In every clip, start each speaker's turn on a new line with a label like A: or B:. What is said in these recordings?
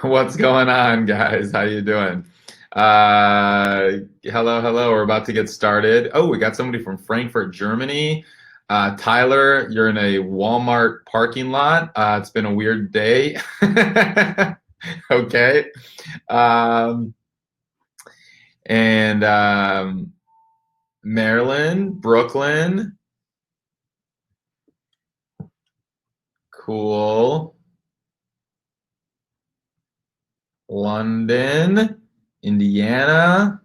A: What's going on, guys? How you doing? Hello. We're about to get started. Oh, we got somebody from Frankfurt, Germany. Tyler, you're in a Walmart parking lot. It's been a weird day. Okay. Um, and Maryland, Brooklyn. Cool. London, Indiana.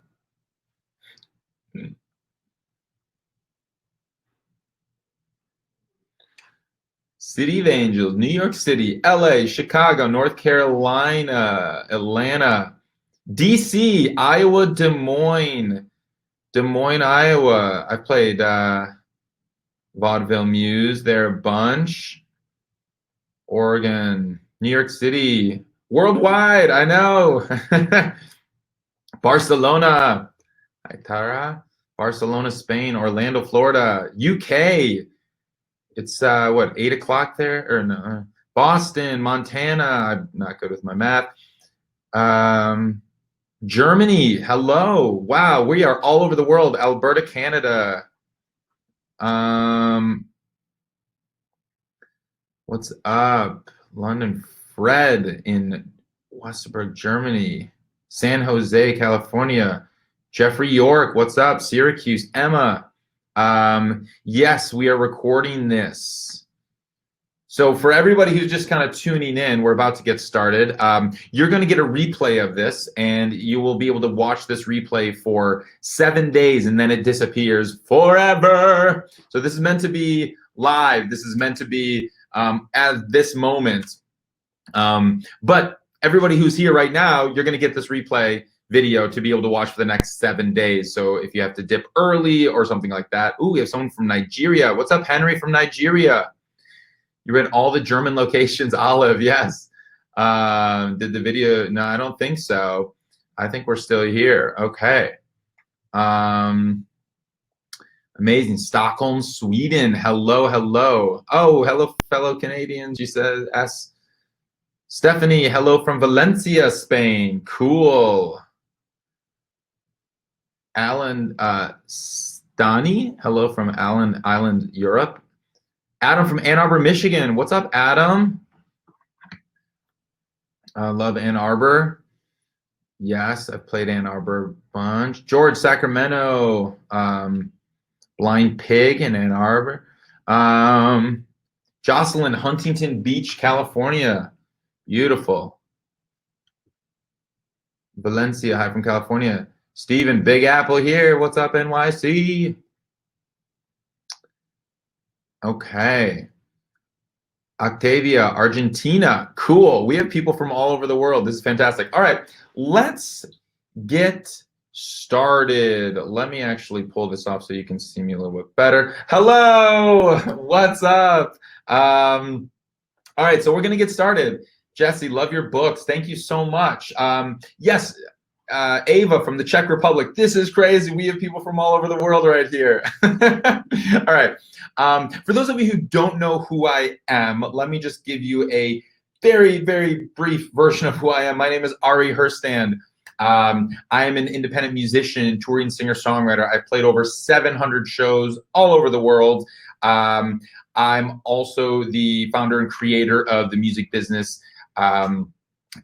A: City of Angels, New York City, LA, Chicago, North Carolina, Atlanta, DC, Iowa, Des Moines, Iowa. I played Vaudeville Muse there a bunch. Oregon, New York City, worldwide, I know. Barcelona, hi Tara. Barcelona, Spain, Orlando, Florida, UK. It's what, 8 o'clock there? Or no, Boston, Montana. I'm not good with my math. Germany, hello. Wow, we are all over the world. Alberta, Canada. What's up? London, Fred in Westerberg, Germany. San Jose, California. Jeffrey York, what's up? Syracuse, Emma. Yes, we are recording this. So for everybody who's just kind of tuning in, we're about to get started. You're going to get a replay of this, and you will be able to watch this replay for 7 days, and then it disappears forever. So this is meant to be live. This is meant to be at this moment. But everybody who's here right now, you're going to get this replay video to be able to watch for the next 7 days. So if you have to dip early or something like that. Ooh, we have someone from Nigeria. What's up, Henry from Nigeria? You read all the German locations, Olive, yes. Did the video? No, I don't think so. I think we're still here. Okay. Amazing. Stockholm, Sweden. Hello. Oh, hello, fellow Canadians. You said S. Stephanie, hello from Valencia, Spain. Cool. Alan Stani, hello from Allen Island, Europe. Adam from Ann Arbor, Michigan. What's up, Adam? Love Ann Arbor. Yes, I've played Ann Arbor a bunch. George, Sacramento. Blind Pig in Ann Arbor. Jocelyn, Huntington Beach, California. Beautiful. Valencia, hi from California. Stephen, Big Apple here. What's up, NYC? Okay. Octavia, Argentina. Cool. We have people from all over the world. This is fantastic. All right, let's get started. Let me actually pull this off so you can see me a little bit better. Hello. What's up? All right, so we're going to get started. Jesse, love your books. Thank you so much. Yes, Ava from the Czech Republic. This is crazy. We have people from all over the world right here. All right. For those of you who don't know who I am, let me just give you a very, very brief version of who I am. My name is Ari Herstand. I am an independent musician, touring singer-songwriter. I've played over 700 shows all over the world. I'm also the founder and creator of the music business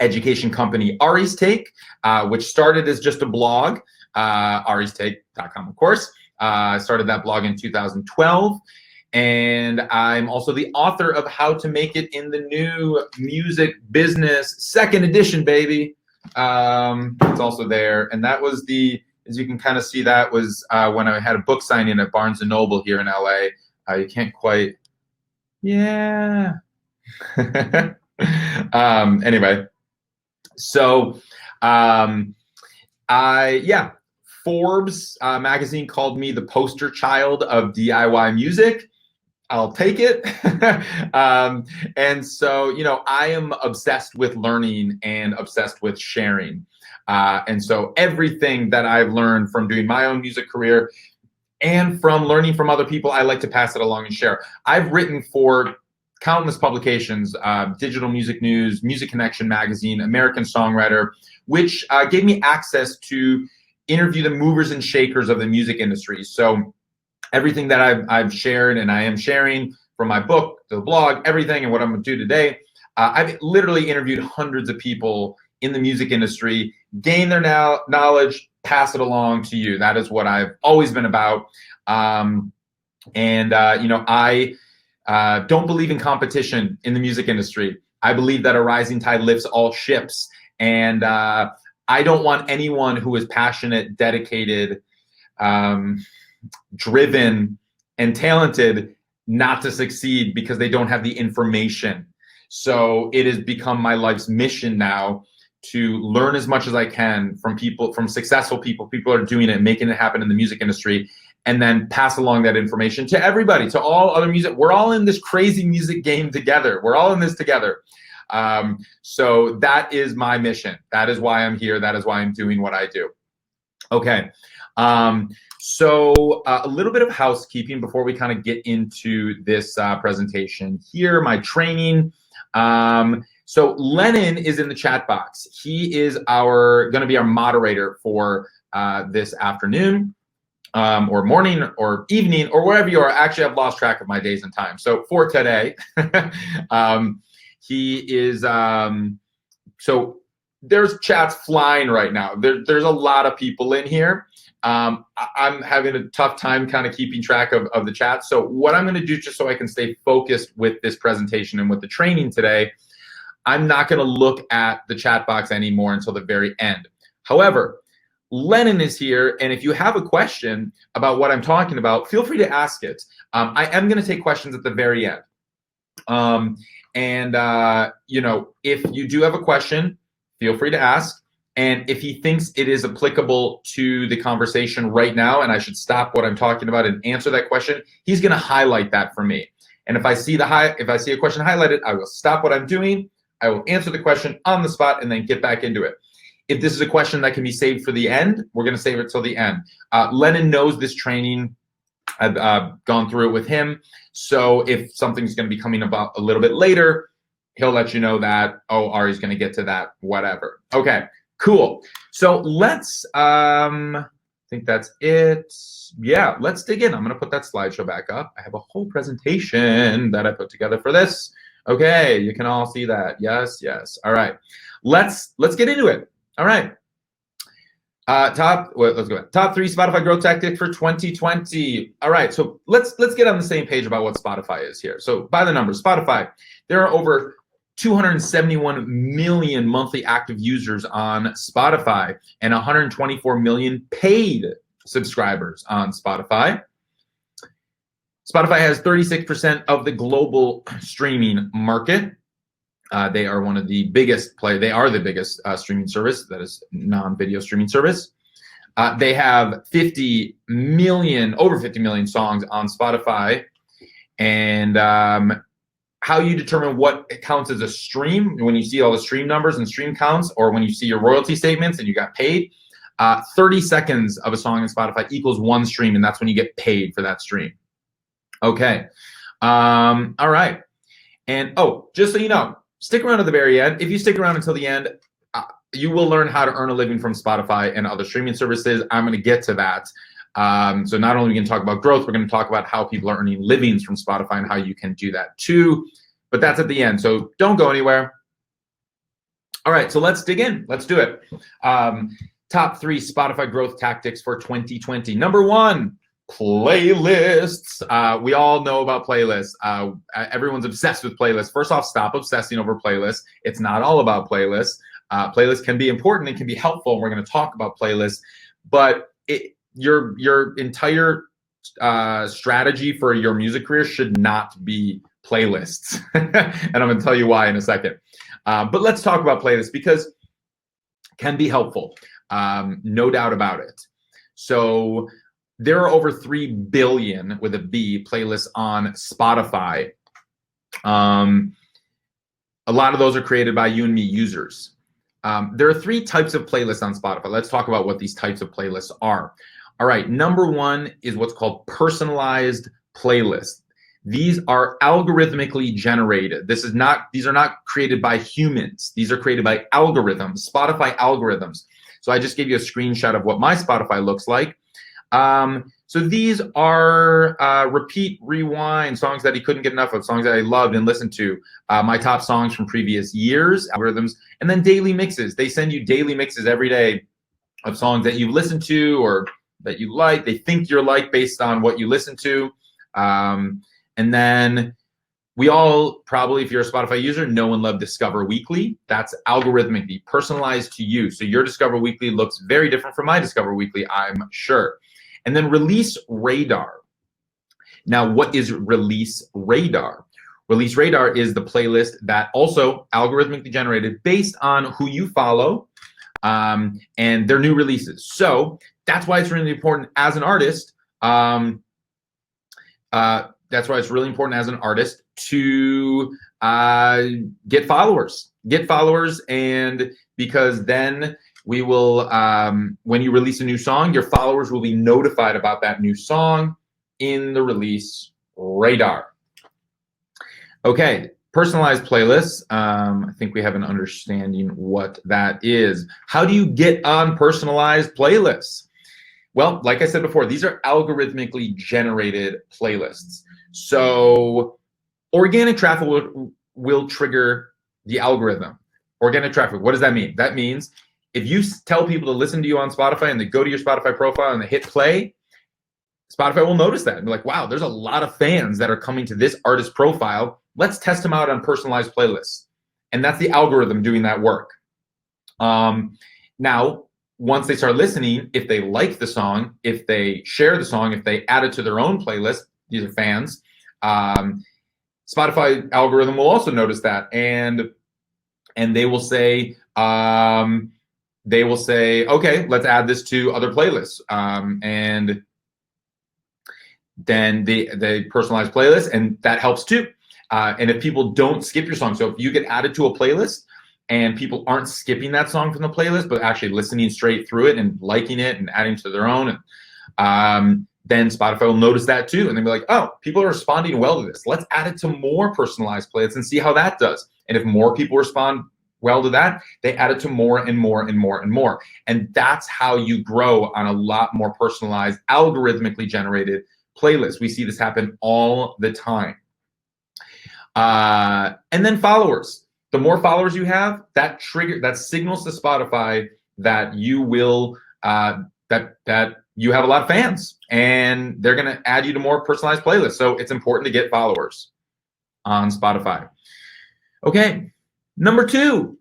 A: education company Ari's Take, which started as just a blog, aristake.com, of course. I started that blog in 2012. And I'm also the author of How to Make It in the New Music Business, second edition, baby. It's also there. And that was as you can kind of see, that was when I had a book signing at Barnes & Noble here in LA. You can't quite, yeah. Anyway, so Forbes magazine called me the poster child of DIY music. I'll take it. And so, I am obsessed with learning and obsessed with sharing. And so everything that I've learned from doing my own music career and from learning from other people, I like to pass it along and share. I've written for countless publications, Digital Music News, Music Connection magazine, American Songwriter, which gave me access to interview the movers and shakers of the music industry. So everything that I've shared and I am sharing, from my book to the blog, everything, and what I'm going to do today, I've literally interviewed hundreds of people in the music industry, gain their knowledge, pass it along to you. That is what I've always been about. I don't believe in competition in the music industry. I believe that a rising tide lifts all ships. And I don't want anyone who is passionate, dedicated, driven, and talented not to succeed because they don't have the information. So it has become my life's mission now to learn as much as I can from people, from successful people who are doing it, making it happen in the music industry, and then pass along that information to everybody, to all other music. We're all in this crazy music game together. We're all in this together. So that is my mission. That is why I'm here. That is why I'm doing what I do. Okay. So a little bit of housekeeping before we kind of get into this presentation here, my training. So Lennon is in the chat box. He is going to be our moderator for this afternoon, or morning or evening or wherever you are. Actually, I've lost track of my days and time. So for today, he is, so there's chats flying right now. There's a lot of people in here. I'm having a tough time kind of keeping track of the chat. So what I'm going to do, just so I can stay focused with this presentation and with the training today, I'm not going to look at the chat box anymore until the very end. However, Lennon is here, and if you have a question about what I'm talking about, feel free to ask it. I am going to take questions at the very end. If you do have a question, feel free to ask. And if he thinks it is applicable to the conversation right now and I should stop what I'm talking about and answer that question, he's going to highlight that for me. And if I see a question highlighted, I will stop what I'm doing. I will answer the question on the spot and then get back into it. If this is a question that can be saved for the end, we're going to save it till the end. Lennon knows this training. I've gone through it with him. So if something's going to be coming about a little bit later, he'll let you know that, oh, Ari's going to get to that, whatever. Okay, cool. So let's, I think that's it. Yeah, let's dig in. I'm going to put that slideshow back up. I have a whole presentation that I put together for this. Okay, you can all see that. Yes, yes. All right, let's get into it. All right. Let's go ahead. Top 3 Spotify growth tactics for 2020. All right, so let's get on the same page about what Spotify is here. So by the numbers, Spotify, there are over 271 million monthly active users on Spotify and 124 million paid subscribers on Spotify. Spotify has 36% of the global streaming market. They are one of the biggest They are the biggest streaming service that is non-video streaming service. They have over 50 million songs on Spotify. And how you determine what counts as a stream, when you see all the stream numbers and stream counts, or when you see your royalty statements and you got paid, 30 seconds of a song on Spotify equals 1 stream, and that's when you get paid for that stream. Okay. All right. And just so you know, stick around to the very end. If you stick around until the end, you will learn how to earn a living from Spotify and other streaming services. I'm going to get to that. So not only are we going to talk about growth, we're going to talk about how people are earning livings from Spotify and how you can do that too. But that's at the end, so don't go anywhere. All right, so let's dig in. Let's do it. Top 3 Spotify growth tactics for 2020. Number 1, playlists. We all know about playlists. Everyone's obsessed with playlists. First off, stop obsessing over playlists. It's not all about playlists. Playlists can be important and can be helpful, and we're going to talk about playlists. But your entire strategy for your music career should not be playlists. And I'm going to tell you why in a second. But let's talk about playlists because it can be helpful. No doubt about it. So there are over 3 billion with a B playlists on Spotify. A lot of those are created by you and me users. There are 3 types of playlists on Spotify. Let's talk about what these types of playlists are. All right, number 1 is what's called personalized playlists. These are algorithmically generated. These are not created by humans. These are created by algorithms, Spotify algorithms. So I just gave you a screenshot of what my Spotify looks like. So these are repeat, rewind, songs that he couldn't get enough of, songs that I loved and listened to, my top songs from previous years, algorithms, and then daily mixes. They send you daily mixes every day of songs that you've listened to or that you like, they think you're like based on what you listen to. And then we all probably, if you're a Spotify user, know and love Discover Weekly. That's algorithmically personalized to you. So your Discover Weekly looks very different from my Discover Weekly, I'm sure. And then Release Radar. Now, what is Release Radar? Release Radar is the playlist that also algorithmically generated based on who you follow and their new releases. So that's why it's really important as an artist. That's why it's really important as an artist to get followers, and because then we will, when you release a new song, your followers will be notified about that new song in the Release Radar. Okay, personalized playlists. I think we have an understanding what that is. How do you get on personalized playlists? Well, like I said before, these are algorithmically generated playlists. So organic traffic will trigger the algorithm. Organic traffic, what does that mean? That means if you tell people to listen to you on Spotify and they go to your Spotify profile and they hit play, Spotify will notice that and be like, wow, there's a lot of fans that are coming to this artist profile. Let's test them out on personalized playlists. And that's the algorithm doing that work. Now, once they start listening, if they like the song, if they share the song, if they add it to their own playlist, these are fans, Spotify algorithm will also notice that, and they will say, okay, let's add this to other playlists, and then they personalize playlists, and that helps too. And if people don't skip your song, so if you get added to a playlist and people aren't skipping that song from the playlist, but actually listening straight through it and liking it and adding to their own, and then Spotify will notice that too, and they'll be like, oh, people are responding well to this. Let's add it to more personalized playlists and see how that does. And if more people respond well to that, they add it to more and more and more and more. And that's how you grow on a lot more personalized, algorithmically generated playlists. We see this happen all the time. And then followers. The more followers you have, that signals to Spotify that you will that you have a lot of fans, and they're going to add you to more personalized playlists. So it's important to get followers on Spotify. Okay, number 2,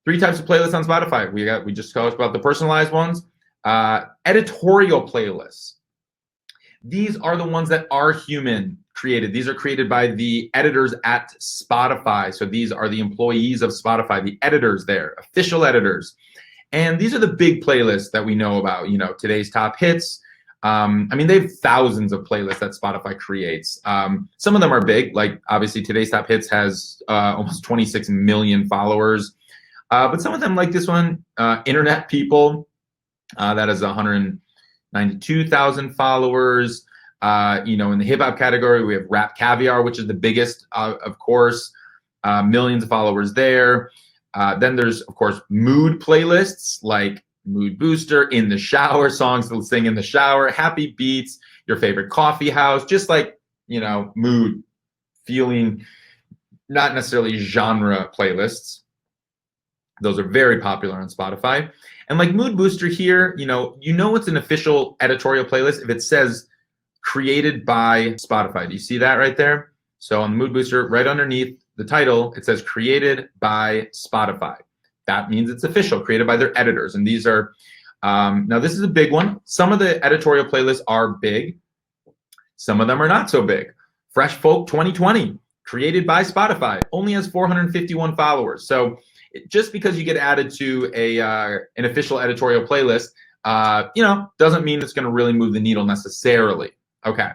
A: 3 types of playlists on Spotify. We just talked about the personalized ones. Editorial playlists. These are the ones that are human created. These are created by the editors at Spotify. So these are the employees of Spotify, the editors there, official editors. And these are the big playlists that we know about, today's top hits. I mean, they have thousands of playlists that Spotify creates. Some of them are big, like obviously today's top hits has almost 26 million followers. But some of them, like this one, Internet People, that has 192,000 followers. In the hip hop category, we have Rap Caviar, which is the biggest, of course, millions of followers there. Then there's, of course, mood playlists like Mood Booster, In the Shower, songs to sing in the shower, Happy Beats, Your Favorite Coffee House, just like, mood, feeling, not necessarily genre playlists. Those are very popular on Spotify. And like Mood Booster here, it's an official editorial playlist if it says created by Spotify. Do you see that right there? So on Mood Booster, right underneath the title, it says created by Spotify. That means it's official, created by their editors. And these are, now this is a big one. Some of the editorial playlists are big. Some of them are not so big. Fresh Folk 2020, created by Spotify, only has 451 followers. So just because you get added to an official editorial playlist, doesn't mean it's going to really move the needle necessarily. Okay.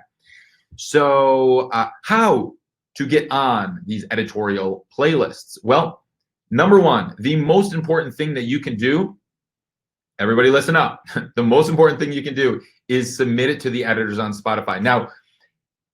A: So how to get on these editorial playlists? Well, number 1, the most important thing that you can do, everybody listen up. The most important thing you can do is submit it to the editors on Spotify. Now,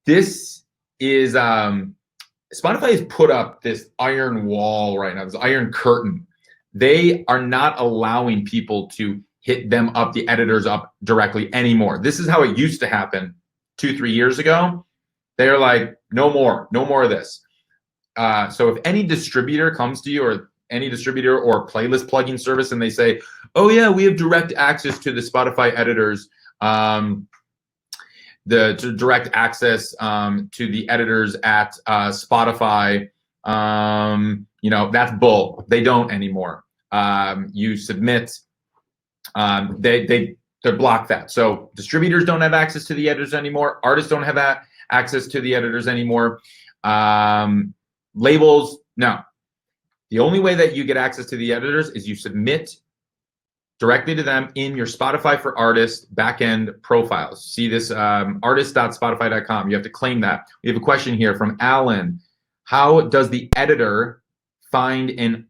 A: this is Spotify has put up this iron wall right now, this iron curtain. They are not allowing people to hit them up, the editors up directly anymore. This is how it used to happen 2-3 years ago. They're like, no more of this. So if any distributor comes to you, or any distributor or playlist plugging service, and they say, oh yeah, we have direct access to the Spotify editors, direct access to the editors at Spotify, that's bull. They don't anymore. You submit, they block that. So distributors don't have access to the editors anymore. Artists don't have access to the editors anymore. Labels, no. The only way that you get access to the editors is you submit directly to them in your Spotify for Artists backend profiles. See this, artist.spotify.com. You have to claim that. We have a question here from Alan. How does the editor find an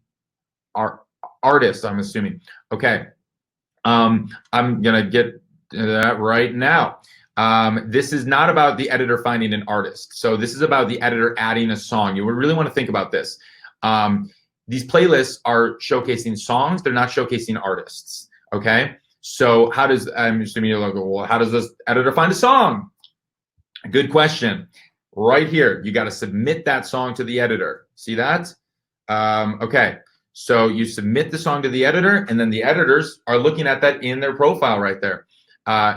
A: artist, I'm assuming? Okay, I'm gonna get to that right now. This is not about the editor finding an artist. So this is about the editor adding a song. You would really want to think about this. These playlists are showcasing songs. They're not showcasing artists, okay? So how does, I'm assuming you're like, well, how does this editor find a song? Good question. Right here, you got to submit that song to the editor. See that? Okay, so you submit the song to the editor, and then the editors are looking at that in their profile right there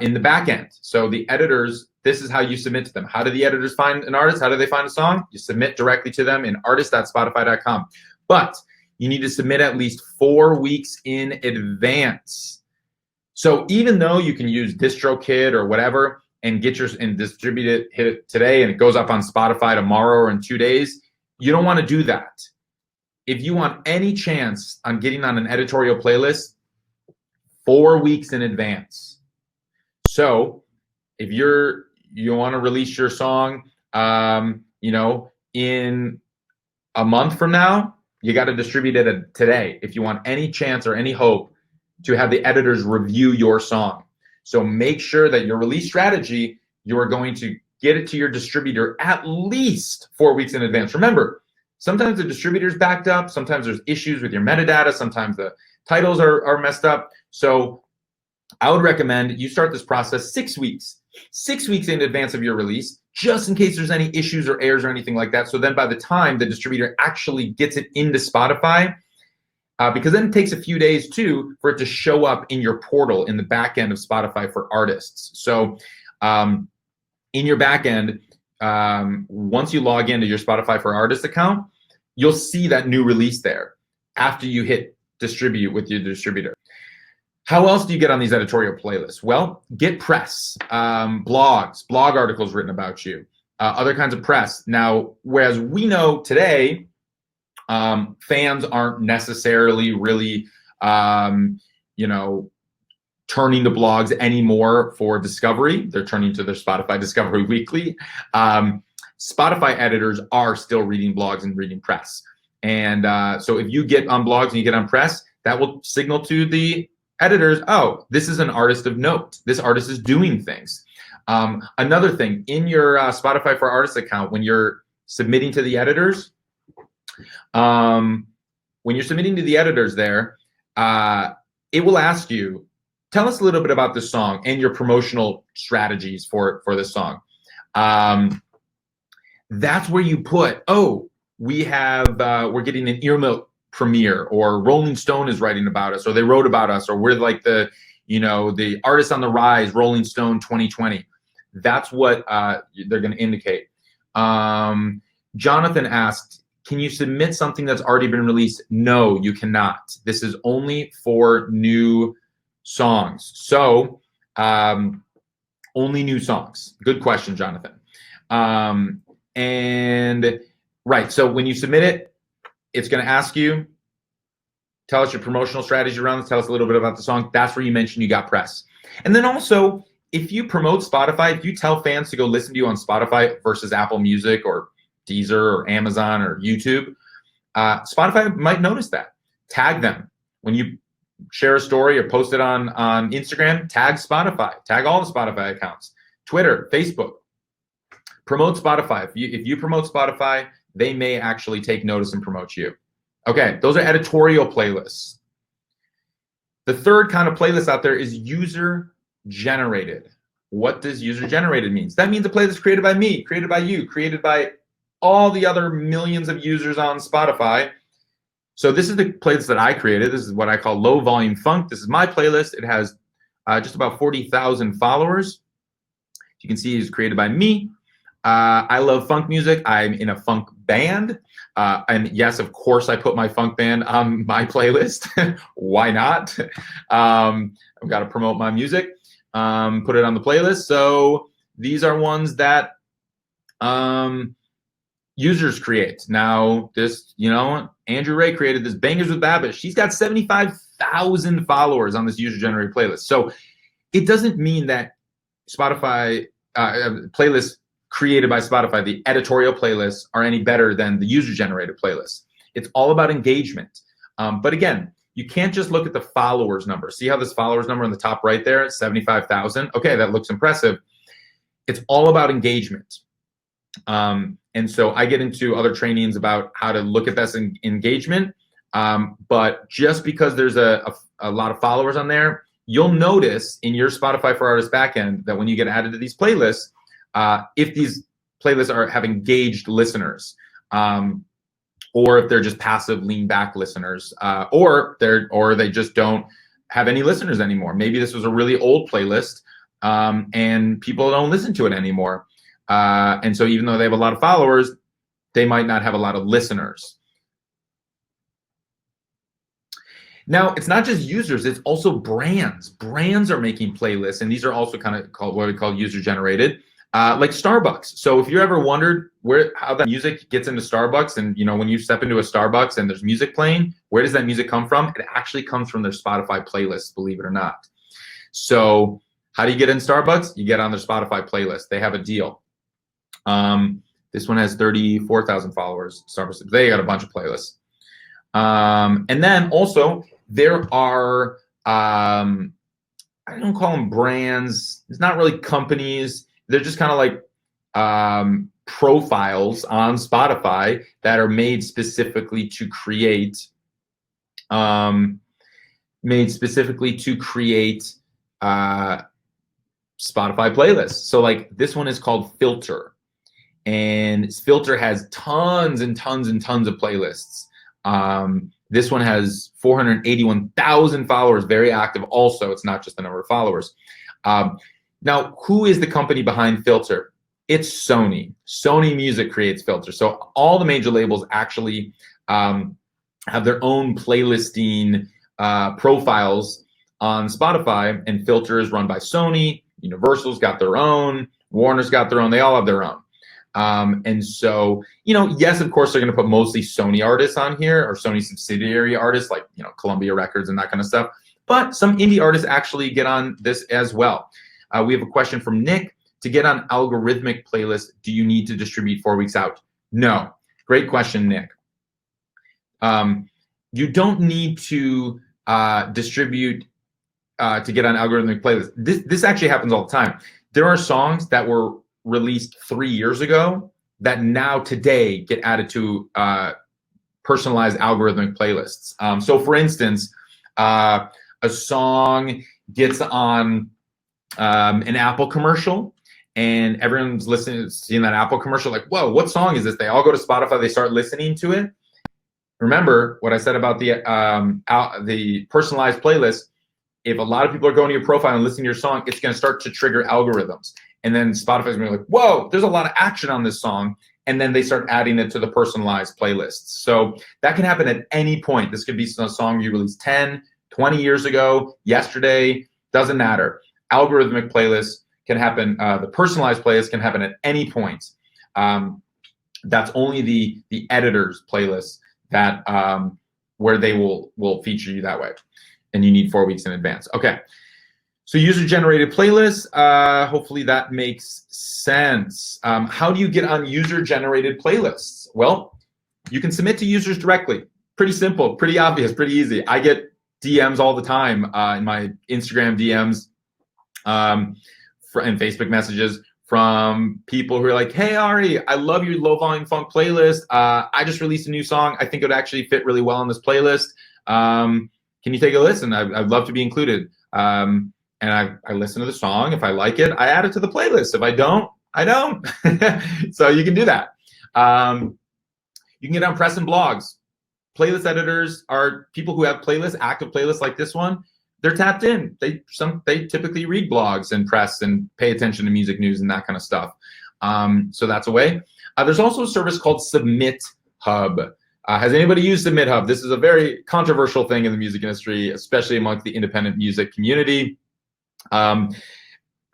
A: in the back end. So the editors, this is how you submit to them. How do the editors find an artist? How do they find a song? You submit directly to them in artist.spotify.com. But you need to submit at least 4 weeks in advance. So even though you can use DistroKid or whatever and get and distribute it, hit it today, and it goes up on Spotify tomorrow or in 2 days, you don't want to do that. If you want any chance on getting on an editorial playlist, 4 weeks in advance. So if you want to release your song, in a month from now, you got to distribute it today if you want any chance or any hope to have the editors review your song. So make sure that your release strategy, you are going to get it to your distributor at least 4 weeks in advance. Remember, sometimes the distributor's backed up. Sometimes there's issues with your metadata. Sometimes the titles are messed up. So I would recommend you start this process 6 weeks. 6 weeks in advance of your release, just in case there's any issues or errors or anything like that. So then by the time the distributor actually gets it into Spotify, because then it takes a few days too for it to show up in your portal in the back end of Spotify for Artists. So in your back end, once you log into your Spotify for Artists account, you'll see that new release there after you hit distribute with your distributor. How else do you get on these editorial playlists? Well, get press, blogs, blog articles written about you, other kinds of press. Now, whereas we know today, fans aren't necessarily really, turning to blogs anymore for discovery. They're turning to their Spotify Discovery Weekly. Spotify editors are still reading blogs and reading press. And so if you get on blogs and you get on press, that will signal to the editors, oh, this is an artist of note. This artist is doing things. Another thing, in your Spotify for Artists account, when you're submitting to the editors, there, it will ask you, tell us a little bit about this song and your promotional strategies for this song. That's where you put, oh, we're getting an earmark premiere, or Rolling Stone is writing about us, or they wrote about us, or we're like the artist on the rise, Rolling Stone 2020. That's what they're going to indicate. Jonathan asked, can you submit something that's already been released? No, you cannot. This is only for new songs. So only new songs. Good question, Jonathan. And right, so when you submit it, it's going to ask you, tell us your promotional strategy around this, tell us a little bit about the song. That's where you mention you got press. And then also, if you promote Spotify, if you tell fans to go listen to you on Spotify versus Apple Music or Deezer or Amazon or YouTube, Spotify might notice that. Tag them. When you share a story or post it on Instagram, tag Spotify. Tag all the Spotify accounts. Twitter, Facebook. promote Spotify. If you promote Spotify, they may actually take notice and promote you. Okay, those are editorial playlists. The third kind of playlist out there is user generated. What does user generated mean? That means a playlist created by me, created by you, created by all the other millions of users on Spotify. So this is the playlist that I created. This is what I call low volume funk. This is my playlist. It has just about 40,000 followers. You can see it's created by me. I love funk music. I'm in a funk band. And yes, of course, I put my funk band on my playlist. Why not? I've got to promote my music, put it on the playlist. So these are ones that users create. Now, this, Andrew Ray created this Bangers with Babbitt. She's got 75,000 followers on this user-generated playlist. So it doesn't mean that Spotify playlists created by Spotify, the editorial playlists, are any better than the user-generated playlists. It's all about engagement. But again, you can't just look at the followers number. See how this followers number in the top right there, 75,000? Okay, that looks impressive. It's all about engagement. And so I get into other trainings about how to look at this engagement. But just because there's a lot of followers on there, you'll notice in your Spotify for Artists backend that when you get added to these playlists, if these playlists have engaged listeners, or if they're just passive lean back listeners, or they just don't have any listeners anymore. Maybe this was a really old playlist, and people don't listen to it anymore. And so even though they have a lot of followers, they might not have a lot of listeners. Now, it's not just users, it's also brands. Brands are making playlists, and these are also kind of called what we call user-generated, like Starbucks. So if you ever wondered how that music gets into Starbucks, and when you step into a Starbucks and there's music playing, where does that music come from? It actually comes from their Spotify playlist, believe it or not. So how do you get in Starbucks? You get on their Spotify playlist. They have a deal. This one has 34,000 followers. Starbucks, they got a bunch of playlists. And then also there are, I don't call them brands. It's not really companies. They're just kind of like profiles on Spotify that are made specifically to create Spotify playlists. So like this one is called Filter, and Filter has tons and tons and tons of playlists. This one has 481,000 followers, very active also. It's not just the number of followers. Now, who is the company behind Filter? It's Sony. Sony Music creates Filter. So all the major labels actually have their own playlisting profiles on Spotify, and Filter is run by Sony. Universal's got their own. Warner's got their own. They all have their own. And so, yes, of course, they're going to put mostly Sony artists on here, or Sony subsidiary artists like, Columbia Records and that kind of stuff. But some indie artists actually get on this as well. We have a question from Nick. To get on algorithmic playlists, do you need to distribute 4 weeks out? No. Great question, Nick. You don't need to distribute to get on algorithmic playlists. This actually happens all the time. There are songs that were released 3 years ago that now today get added to personalized algorithmic playlists. So for instance, a song gets on an Apple commercial, and everyone's seeing that Apple commercial, like, whoa, what song is this? They all go to Spotify, they start listening to it. Remember what I said about the personalized playlist. If a lot of people are going to your profile and listening to your song, it's going to start to trigger algorithms. And then Spotify's going to be like, whoa, there's a lot of action on this song. And then they start adding it to the personalized playlists. So that can happen at any point. This could be a song you released 10, 20 years ago, yesterday, doesn't matter. Algorithmic playlists can happen. The personalized playlist can happen at any point. That's only the editor's playlists that where they will feature you that way. And you need 4 weeks in advance. Okay. So user-generated playlists, hopefully that makes sense. How do you get on user-generated playlists? Well, you can submit to users directly. Pretty simple, pretty obvious, pretty easy. I get DMs all the time in my Instagram DMs and Facebook messages from people who are like, hey, Ari, I love your low volume funk playlist. I just released a new song. I think it would actually fit really well on this playlist. Can you take a listen? I'd love to be included. And I listen to the song. If I like it, I add it to the playlist. If I don't, I don't. So you can do that. You can get on press and blogs. Playlist editors are people who have playlists, active playlists like this one. They're tapped in. They typically read blogs and press and pay attention to music news and that kind of stuff. So that's a way. There's also a service called Submit Hub. Has anybody used Submit Hub? This is a very controversial thing in the music industry, especially amongst the independent music community.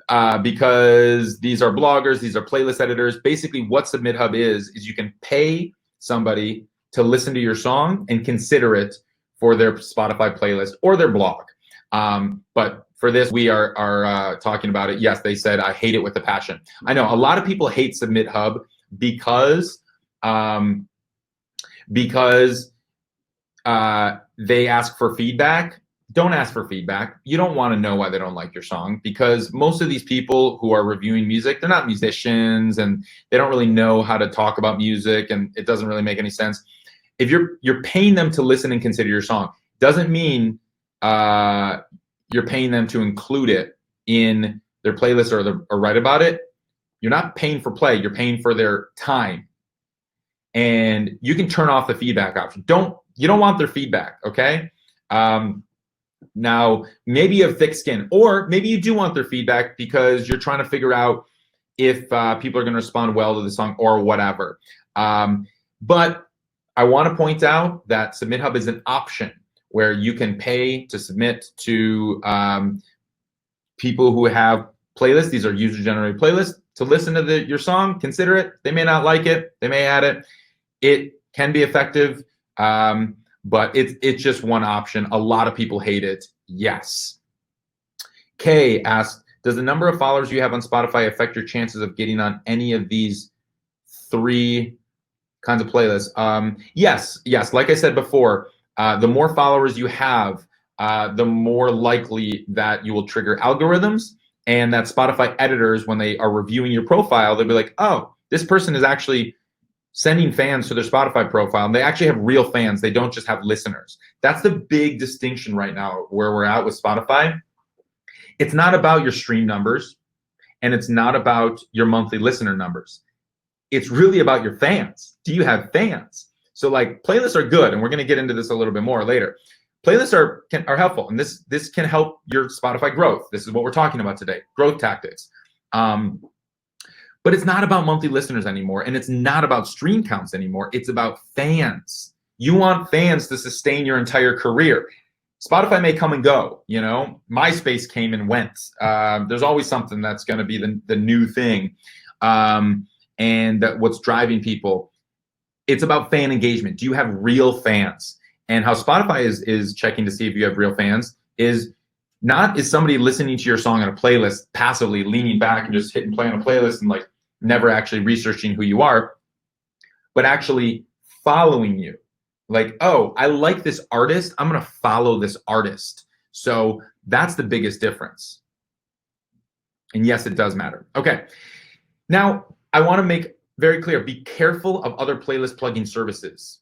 A: Because these are bloggers, these are playlist editors. Basically what Submit Hub is you can pay somebody to listen to your song and consider it for their Spotify playlist or their blog. But for this, we are talking about it. Yes, they said, I hate it with a passion. I know a lot of people hate Submit Hub because they ask for feedback. Don't ask for feedback. You don't want to know why they don't like your song, because most of these people who are reviewing music, they're not musicians and they don't really know how to talk about music, and it doesn't really make any sense. If you're paying them to listen and consider your song, doesn't mean you're paying them to include it in their playlist or write about it. You're not paying for play. You're paying for their time. And you can turn off the feedback option. You don't want their feedback, okay? Now, maybe you have thick skin, or maybe you do want their feedback because you're trying to figure out if people are going to respond well to the song or whatever. But I want to point out that Submit Hub is an option where you can pay to submit to people who have playlists. These are user-generated playlists to listen to your song, consider it. They may not like it. They may add it. It can be effective, but it's just one option. A lot of people hate it. Yes. Kay asked, does the number of followers you have on Spotify affect your chances of getting on any of these 3 kinds of playlists? Yes. Like I said before, the more followers you have, the more likely that you will trigger algorithms, and that Spotify editors, when they are reviewing your profile, they'll be like, oh, this person is actually sending fans to their Spotify profile, and they actually have real fans. They don't just have listeners. That's the big distinction right now where we're at with Spotify. It's not about your stream numbers, and it's not about your monthly listener numbers. It's really about your fans. Do you have fans? So like, playlists are good, and we're going to get into this a little bit more later. Playlists are helpful, and this can help your Spotify growth. This is what we're talking about today, growth tactics. But it's not about monthly listeners anymore, and it's not about stream counts anymore. It's about fans. You want fans to sustain your entire career. Spotify may come and go, you know. MySpace came and went. There's always something that's going to be the new thing, and what's driving people. It's about fan engagement. Do you have real fans? And how Spotify is checking to see if you have real fans is somebody listening to your song on a playlist passively, leaning back and just hitting play on a playlist and like never actually researching who you are, but actually following you. Like, oh, I like this artist. I'm going to follow this artist. So that's the biggest difference. And yes, it does matter. Okay. Now, I want to make very clear, be careful of other playlist plugin services.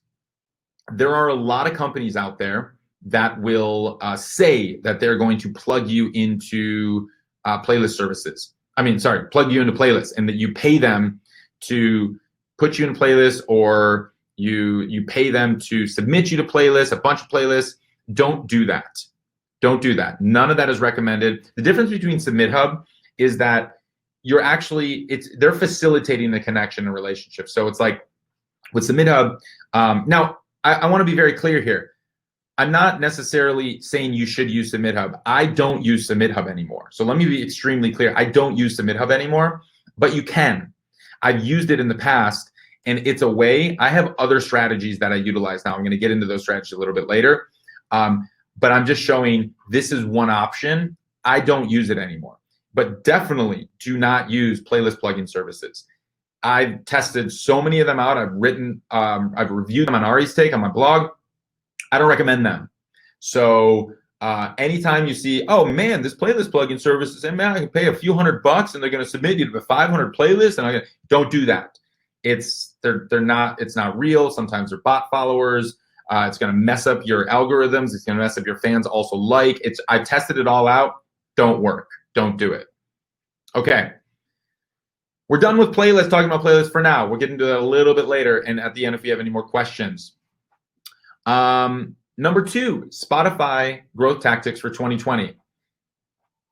A: There are a lot of companies out there that will say that they're going to plug you into playlist services. Plug you into playlists, and that you pay them to put you in playlists, or you pay them to submit you to playlists, a bunch of playlists. Don't do that. Don't do that. None of that is recommended. The difference between Submit Hub is that they're facilitating the connection and relationship. So it's like with Submit Hub. Now, I want to be very clear here. I'm not necessarily saying you should use Submit Hub. I don't use Submit Hub anymore. So let me be extremely clear. I don't use Submit Hub anymore, but you can. I've used it in the past, and it's a way. I have other strategies that I utilize now. I'm going to get into those strategies a little bit later. But I'm just showing this is one option. I don't use it anymore. But definitely do not use playlist plugin services. I've tested so many of them out. I've reviewed them on Ari's Take on my blog. I don't recommend them. So Anytime you see, oh man, this playlist plugin service is, man, I can pay a few $100 and they're going to submit you to a 500 playlist, and don't do that. They're not. It's not real. Sometimes they're bot followers. It's going to mess up your algorithms. It's going to mess up your fans. Also, I tested it all out. Don't work. Don't do it. Okay. We're done with playlists, talking about playlists for now. We'll get into that a little bit later, and at the end if you have any more questions. Number 2, Spotify growth tactics for 2020.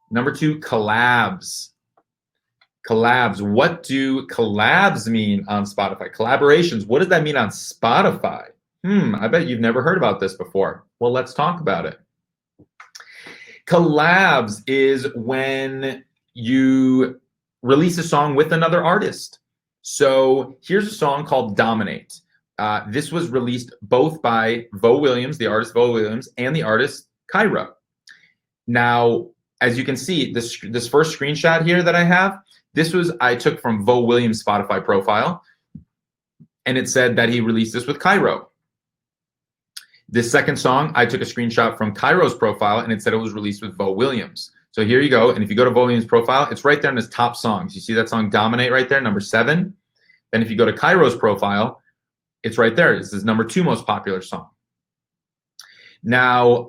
A: Number 2, collabs. Collabs. What do collabs mean on Spotify? Collaborations. What does that mean on Spotify? I bet you've never heard about this before. Well, let's talk about it. Collabs is when you release a song with another artist. So here's a song called Dominate. This was released both by Vo Williams, the artist Vo Williams, and the artist Cairo. Now, as you can see, this first screenshot here that I have, I took from Vo Williams' Spotify profile, and it said that he released this with Cairo. This second song, I took a screenshot from Cairo's profile, and it said it was released with Vo Williams. So here you go, and if you go to Vo Williams' profile, it's right there in his top songs. You see that song Dominate right there, number 7? Then if you go to Cairo's profile, it's right there. It's his number 2 most popular song. Now,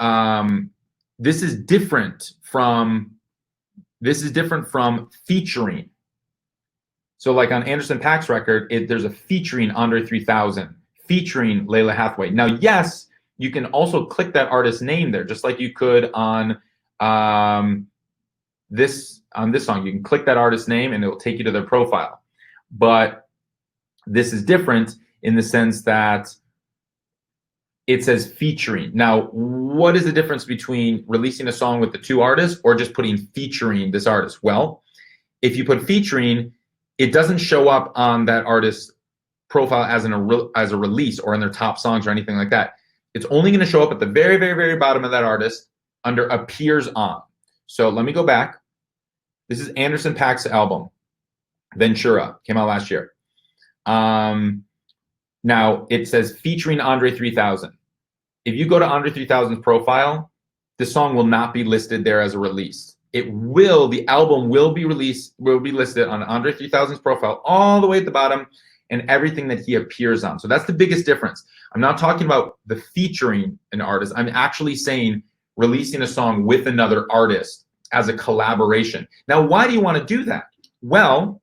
A: this is different from featuring. So like on Anderson .Paak's record, there's a featuring Andre 3000, featuring Layla Hathaway. Now, yes, you can also click that artist's name there, just like you could on this song. You can click that artist's name and it will take you to their profile. But this is different in the sense that it says featuring. Now, what is the difference between releasing a song with the 2 artists or just putting featuring this artist? Well, if you put featuring, it doesn't show up on that artist's profile as a release or in their top songs or anything like that. It's only going to show up at the very, very, very bottom of that artist under appears on. So let me go back. This is Anderson .Paak's album, Ventura, came out last year. Now it says featuring Andre 3000. If you go to Andre 3000's profile, the song will not be listed there as a release. The album will be listed on Andre 3000's profile all the way at the bottom and everything that he appears on. So that's the biggest difference. I'm not talking about the featuring an artist. I'm actually saying releasing a song with another artist as a collaboration. Now, why do you want to do that? Well,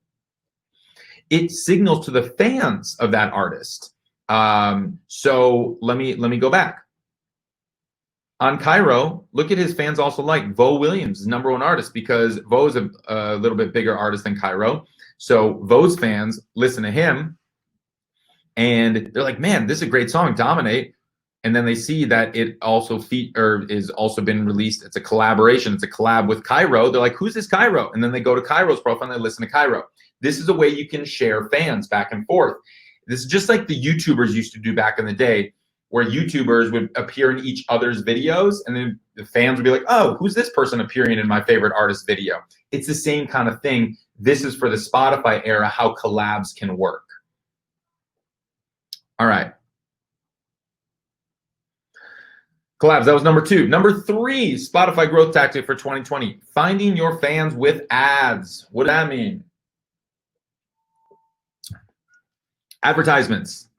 A: it signals to the fans of that artist. So let me go back. On Cairo, look at his fans also like Vo Williams, his number 1 artist, because Vo is a little bit bigger artist than Cairo. So Vo's fans listen to him and they're like, man, this is a great song, Dominate. And then they see that it also is also been released. It's a collaboration. It's a collab with Cairo. They're like, who's this Cairo? And then they go to Cairo's profile and they listen to Cairo. This is a way you can share fans back and forth. This is just like the YouTubers used to do back in the day, where YouTubers would appear in each other's videos, and then the fans would be like, oh, who's this person appearing in my favorite artist video? It's the same kind of thing. This is for the Spotify era, how collabs can work. All right. Collabs, that was number 2. Number 3, Spotify growth tactic for 2020, finding your fans with ads. What does that mean? Advertisements.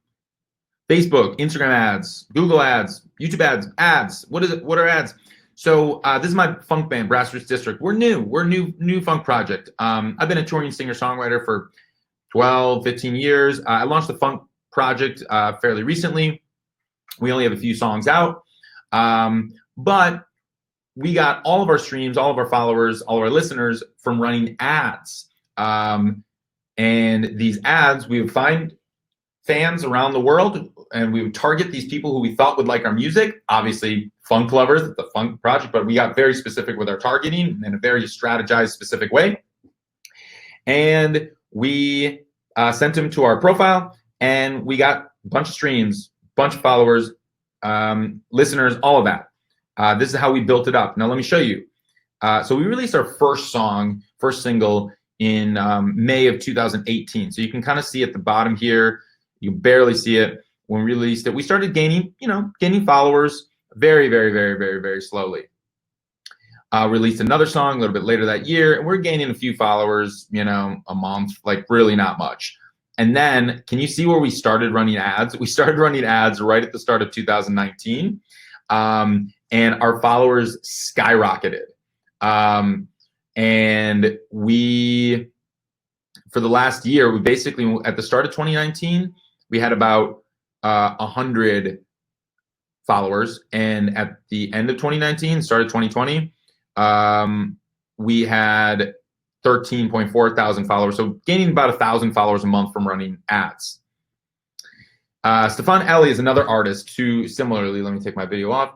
A: Facebook, Instagram ads, Google ads, YouTube ads. What is it? What are ads? So this is my funk band, Brass Roots District. We're new funk project. I've been a touring singer-songwriter for 12, 15 years. I launched the funk project fairly recently. We only have a few songs out, but we got all of our streams, all of our followers, all of our listeners from running ads. And these ads, we would find fans around the world, and we would target these people who we thought would like our music. Obviously, funk lovers, the funk project, but we got very specific with our targeting in a very strategized, specific way. And we sent them to our profile, and we got a bunch of streams, bunch of followers, listeners, all of that. This is how we built it up. Now, let me show you. So we released our first single in May of 2018. So you can kind of see at the bottom here. You barely see it. When we released it, we started gaining followers very, very, very, very, very slowly. Released another song a little bit later that year, and we're gaining a few followers, you know, a month, like really not much. And then, can you see where we started running ads? We started running ads right at the start of 2019, and our followers skyrocketed. And we, for the last year, we basically, at the start of 2019, we had about 100 followers, and at the end of 2019, start of 2020, we had 13.4 thousand followers, so gaining about 1,000 followers a month from running ads. Stefan Elli is another artist who similarly, let me take my video off.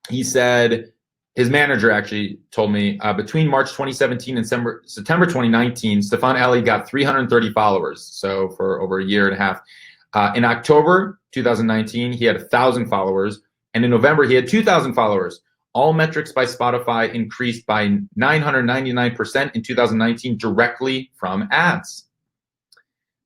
A: He said, his manager actually told me between March 2017 and September 2019, Stefan Elli got 330 followers, so for over a year and a half. In October 2019, he had 1,000 followers, and in November, he had 2,000 followers. All metrics by Spotify increased by 999% in 2019 directly from ads.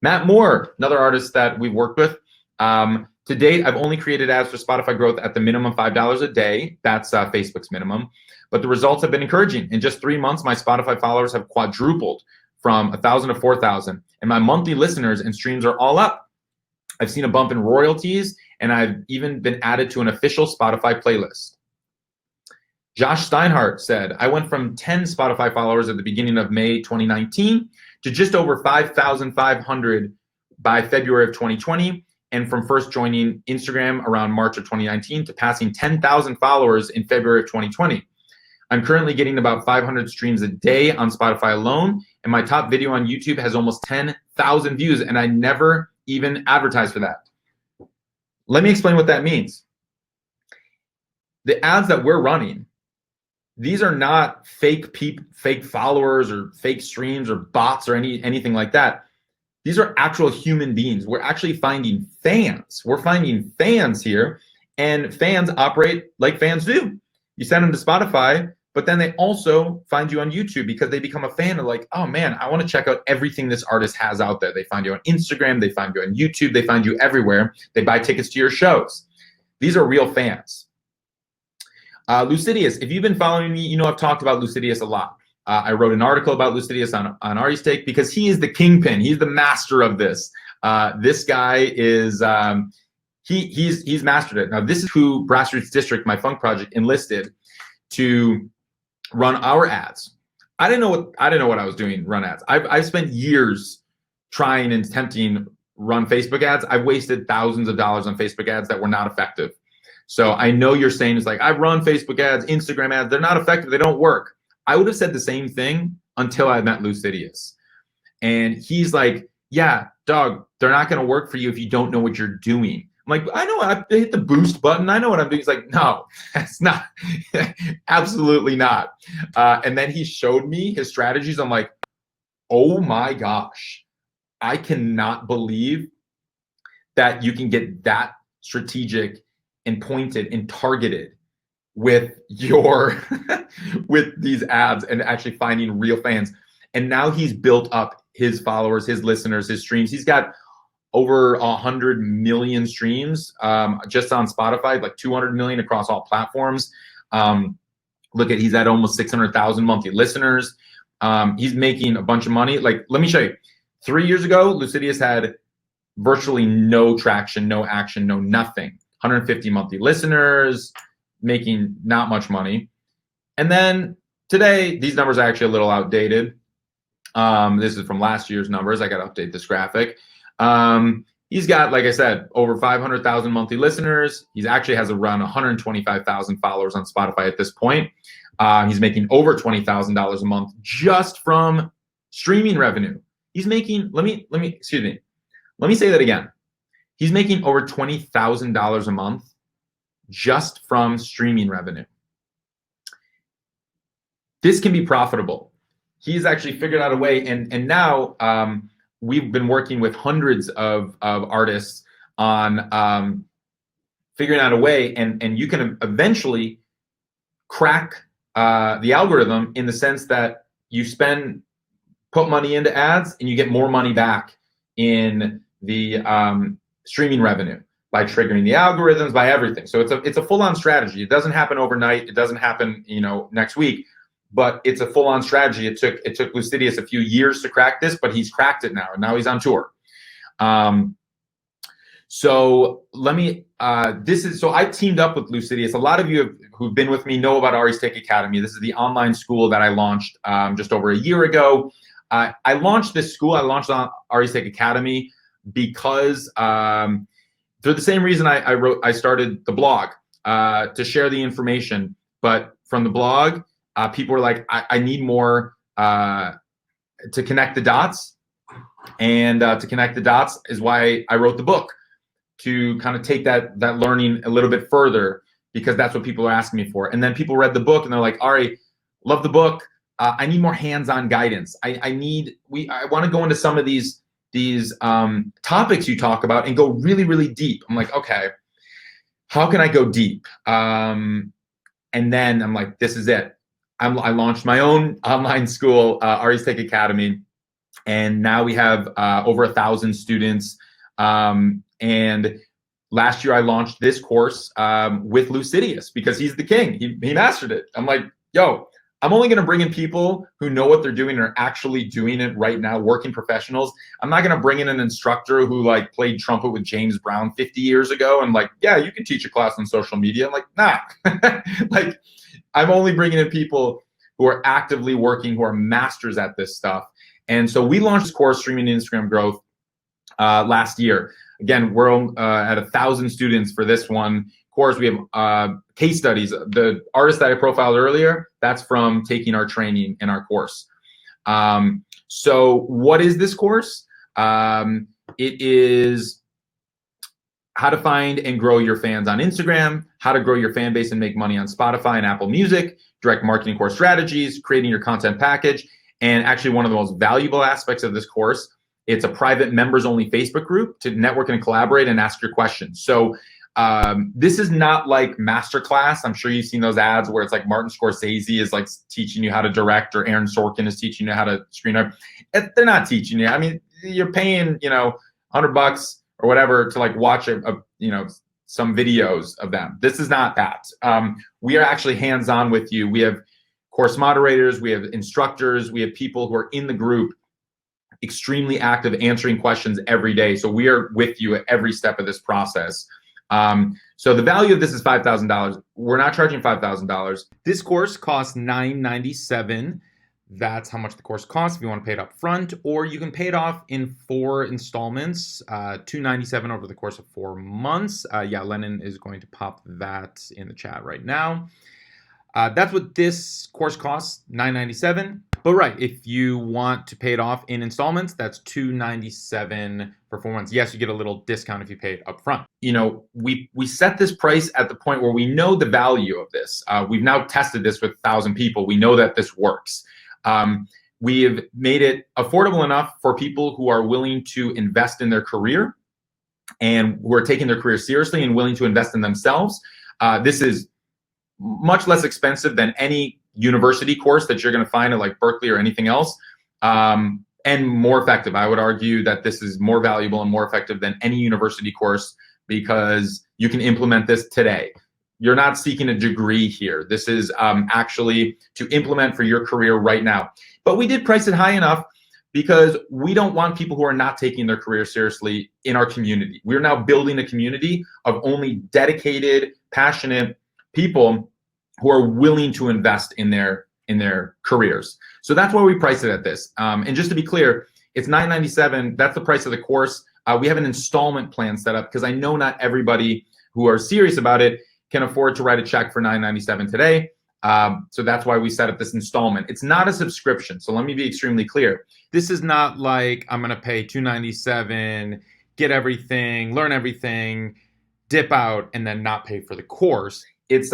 A: Matt Moore, another artist that we've worked with. To date, I've only created ads for Spotify growth at the minimum $5 a day. That's Facebook's minimum. But the results have been encouraging. In just 3 months, my Spotify followers have quadrupled from 1,000 to 4,000. And my monthly listeners and streams are all up. I've seen a bump in royalties, and I've even been added to an official Spotify playlist. Josh Steinhardt said, I went from 10 Spotify followers at the beginning of May 2019 to just over 5,500 by February of 2020, and from first joining Instagram around March of 2019 to passing 10,000 followers in February of 2020. I'm currently getting about 500 streams a day on Spotify alone, and my top video on YouTube has almost 10,000 views, and I never even advertise for that. Let me explain what that means. The ads that we're running, these are not fake followers or fake streams or bots or anything like that. These are actual human beings. We're actually finding fans. We're finding fans here, and fans operate like fans do. You send them to Spotify, but then they also find you on YouTube because they become a fan of like, oh man, I want to check out everything this artist has out there. They find you on Instagram, they find you on YouTube, they find you everywhere. They buy tickets to your shows. These are real fans. Lucidius, if you've been following me, you know I've talked about Lucidius a lot. I wrote an article about Lucidius on Ari's Take because he is the kingpin. He's the master of this. This guy is, he's mastered it. Now this is who Grassroots District, my funk project, enlisted to run our ads. I didn't know what I was doing, run ads. I've spent years trying and attempting run Facebook ads. I've wasted thousands of dollars on Facebook ads that were not effective. So I know you're saying it's like, I've run Facebook ads, Instagram ads, they're not effective, they don't work. I would have said the same thing until I met Lucidius. And he's like, yeah, dog, they're not gonna work for you if you don't know what you're doing. I'm like, I know, I hit the boost button, I know what I'm doing. He's like, no, that's not, absolutely not. And then he showed me his strategies. I'm like, oh my gosh, I cannot believe that you can get that strategic and pointed and targeted with your with these ads and actually finding real fans. And now he's built up his followers, his listeners, his streams. He's got over 100 million streams just on Spotify, like 200 million across all platforms. He's at almost 600,000 monthly listeners. He's making a bunch of money. Like, let me show you. 3 years ago, Lucidius had virtually no traction, no action, no nothing. 150 monthly listeners, making not much money. And then today, these numbers are actually a little outdated. This is from last year's numbers. I got to update this graphic. He's got, like I said, over 500,000 monthly listeners. He actually has around 125,000 followers on Spotify at this point. He's making over $20,000 a month just from streaming revenue. He's making, let me say that again. He's making over $20,000 a month just from streaming revenue. This can be profitable. He's actually figured out a way, and now we've been working with hundreds of artists on figuring out a way, and you can eventually crack the algorithm in the sense that you put money into ads and you get more money back in the streaming revenue by triggering the algorithms, by everything. So it's a full-on strategy. It doesn't happen overnight. It doesn't happen, next week, but it's a full-on strategy. It took Lucidius a few years to crack this, but he's cracked it now, and now he's on tour. So I teamed up with Lucidius. A lot of you who've been with me know about Ari's Tech Academy. This is the online school that I launched just over a year ago. I launched this school. I launched on Ari's Tech Academy because for the same reason I started the blog to share the information. But from the blog, people were like, I need more to connect the dots. And to connect the dots is why I wrote the book, to kind of take that learning a little bit further, because that's what people are asking me for. And then people read the book and they're like, Ari, love the book. I need more hands-on guidance. I want to go into some of these topics you talk about and go really, really deep. I'm like, okay, how can I go deep? And then I'm like, this is it. I launched my own online school, Ari's Tech Academy. And now we have over 1,000 students. And last year I launched this course with Lucidius because he's the king. He mastered it. I'm like, yo, I'm only going to bring in people who know what they're doing and are actually doing it right now, working professionals. I'm not going to bring in an instructor who like played trumpet with James Brown 50 years ago and like, yeah, you can teach a class on social media. I'm like, nah. Like, I'm only bringing in people who are actively working, who are masters at this stuff. And so we launched this course, Streaming Instagram Growth, last year. Again, we're at 1,000 students for this one course. We have case studies. The artist that I profiled earlier, that's from taking our training in our course. So what is this course? It is how to find and grow your fans on Instagram, how to grow your fan base and make money on Spotify and Apple Music, direct marketing core strategies, creating your content package, and actually one of the most valuable aspects of this course, it's a private members-only Facebook group to network and collaborate and ask your questions. So this is not like masterclass. I'm sure you've seen those ads where it's like Martin Scorsese is like teaching you how to direct, or Aaron Sorkin is teaching you how to screenwrite. They're not teaching you. I mean, you're paying, $100 or whatever to like watch some videos of them. This is not that. We are actually hands-on with you. We have course moderators, we have instructors, we have people who are in the group, extremely active, answering questions every day. So we are with you at every step of this process. So the value of this is $5,000. We're not charging $5,000. This course costs $997. That's how much the course costs if you want to pay it up front, or you can pay it off in 4 installments, $297 over the course of 4 months. Yeah, Lennon is going to pop that in the chat right now. That's what this course costs, $997. But right, if you want to pay it off in installments, that's $297 for 4 months. Yes, you get a little discount if you pay it up front. We set this price at the point where we know the value of this. We've now tested this with 1,000 people. We know that this works. We have made it affordable enough for people who are willing to invest in their career and who are taking their career seriously and willing to invest in themselves. This is much less expensive than any university course that you're going to find at like Berkeley or anything else, and more effective. I would argue that this is more valuable and more effective than any university course because you can implement this today. You're not seeking a degree here. This is actually to implement for your career right now. But we did price it high enough because we don't want people who are not taking their career seriously in our community. We're now building a community of only dedicated, passionate people who are willing to invest in their careers. So that's why we price it at this. And just to be clear, it's $997. That's the price of the course. We have an installment plan set up because I know not everybody who are serious about it can afford to write a check for $997 today. So that's why we set up this installment. It's not a subscription. So let me be extremely clear. This is not like I'm going to pay $297, get everything, learn everything, dip out, and then not pay for the course. That's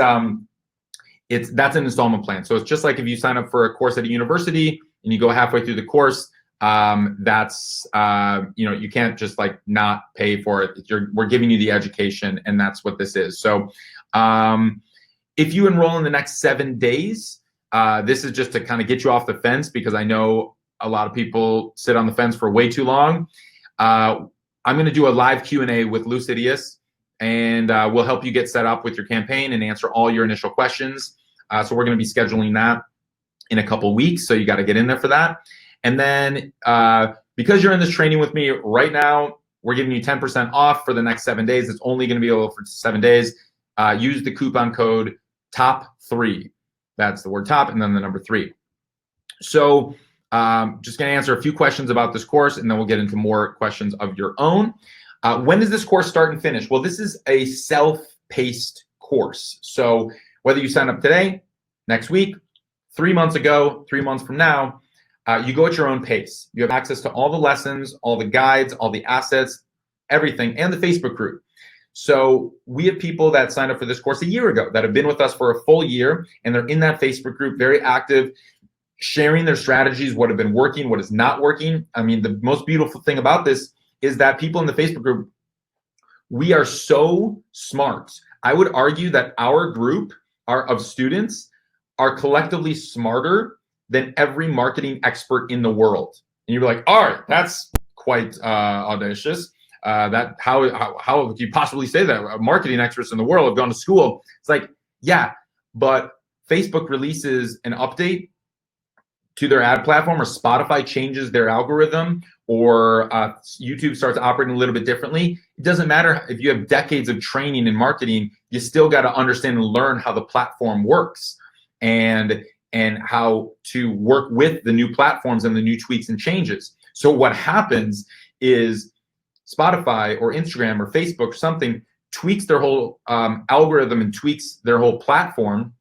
A: an installment plan. So it's just like if you sign up for a course at a university and you go halfway through the course, you can't just like not pay for it. We're giving you the education, and that's what this is. So if you enroll in the next 7 days, this is just to kind of get you off the fence because I know a lot of people sit on the fence for way too long. I'm going to do a live Q&A with Lucidius and we'll help you get set up with your campaign and answer all your initial questions. So we're going to be scheduling that in a couple weeks, so you got to get in there for that. And then because you're in this training with me right now, we're giving you 10% off for the next 7 days. It's only going to be available for 7 days. Use the coupon code TOP3. That's the word top and then the number 3. So just going to answer a few questions about this course, and then we'll get into more questions of your own. When does this course start and finish? Well, this is a self-paced course. So whether you sign up today, next week, 3 months ago, 3 months from now, you go at your own pace. You have access to all the lessons, all the guides, all the assets, everything, and the Facebook group. So we have people that signed up for this course a year ago that have been with us for a full year, and they're in that Facebook group, very active, sharing their strategies, what have been working, what is not working. I mean, the most beautiful thing about this is that people in the Facebook group, we are so smart. I would argue that our group of students are collectively smarter than every marketing expert in the world. And you're like, all right, that's quite audacious. That how could you possibly say that? Marketing experts in the world have gone to school. It's like, yeah, but Facebook releases an update to their ad platform, or Spotify changes their algorithm, or YouTube starts operating a little bit differently. It doesn't matter if you have decades of training in marketing, you still got to understand and learn how the platform works and how to work with the new platforms and the new tweaks and changes. So what happens is Spotify or Instagram or Facebook or something tweaks their whole algorithm and tweaks their whole platform.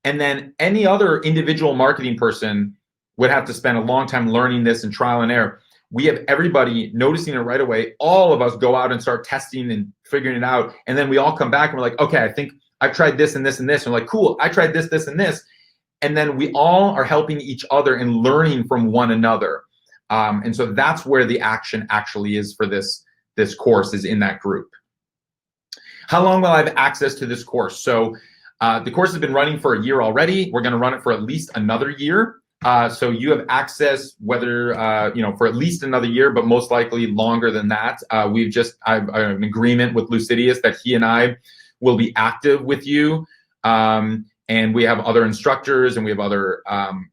A: And then any other individual marketing person would have to spend a long time learning this and trial and error. We have everybody noticing it right away. All of us go out and start testing and figuring it out. And then we all come back and we're like, okay, I think I've tried this and this and this. And we're like, cool, I tried this, this, and this. And then we all are helping each other and learning from one another. And so that's where the action actually is for this course, is in that group. How long will I have access to this course? So the course has been running for a year already. We're going to run it for at least another year. So you have access whether, for at least another year, but most likely longer than that. I've an agreement with Lucidius that he and I will be active with you. And we have other instructors and we have other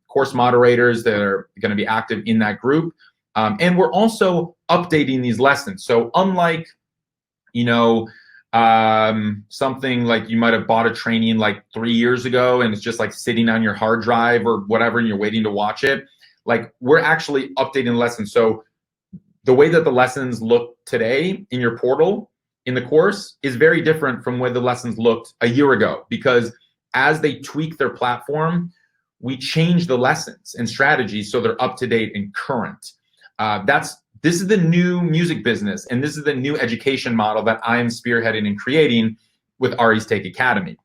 A: course moderators that are going to be active in that group. And we're also updating these lessons. So unlike, something like you might have bought a training like 3 years ago and it's just like sitting on your hard drive or whatever and you're waiting to watch it, like we're actually updating the lessons. So the way that the lessons look today in your portal in the course is very different from where the lessons looked a year ago, because as they tweak their platform, we change the lessons and strategies so they're up to date and current. This is the new music business, and this is the new education model that I am spearheading and creating with Ari's Take Academy.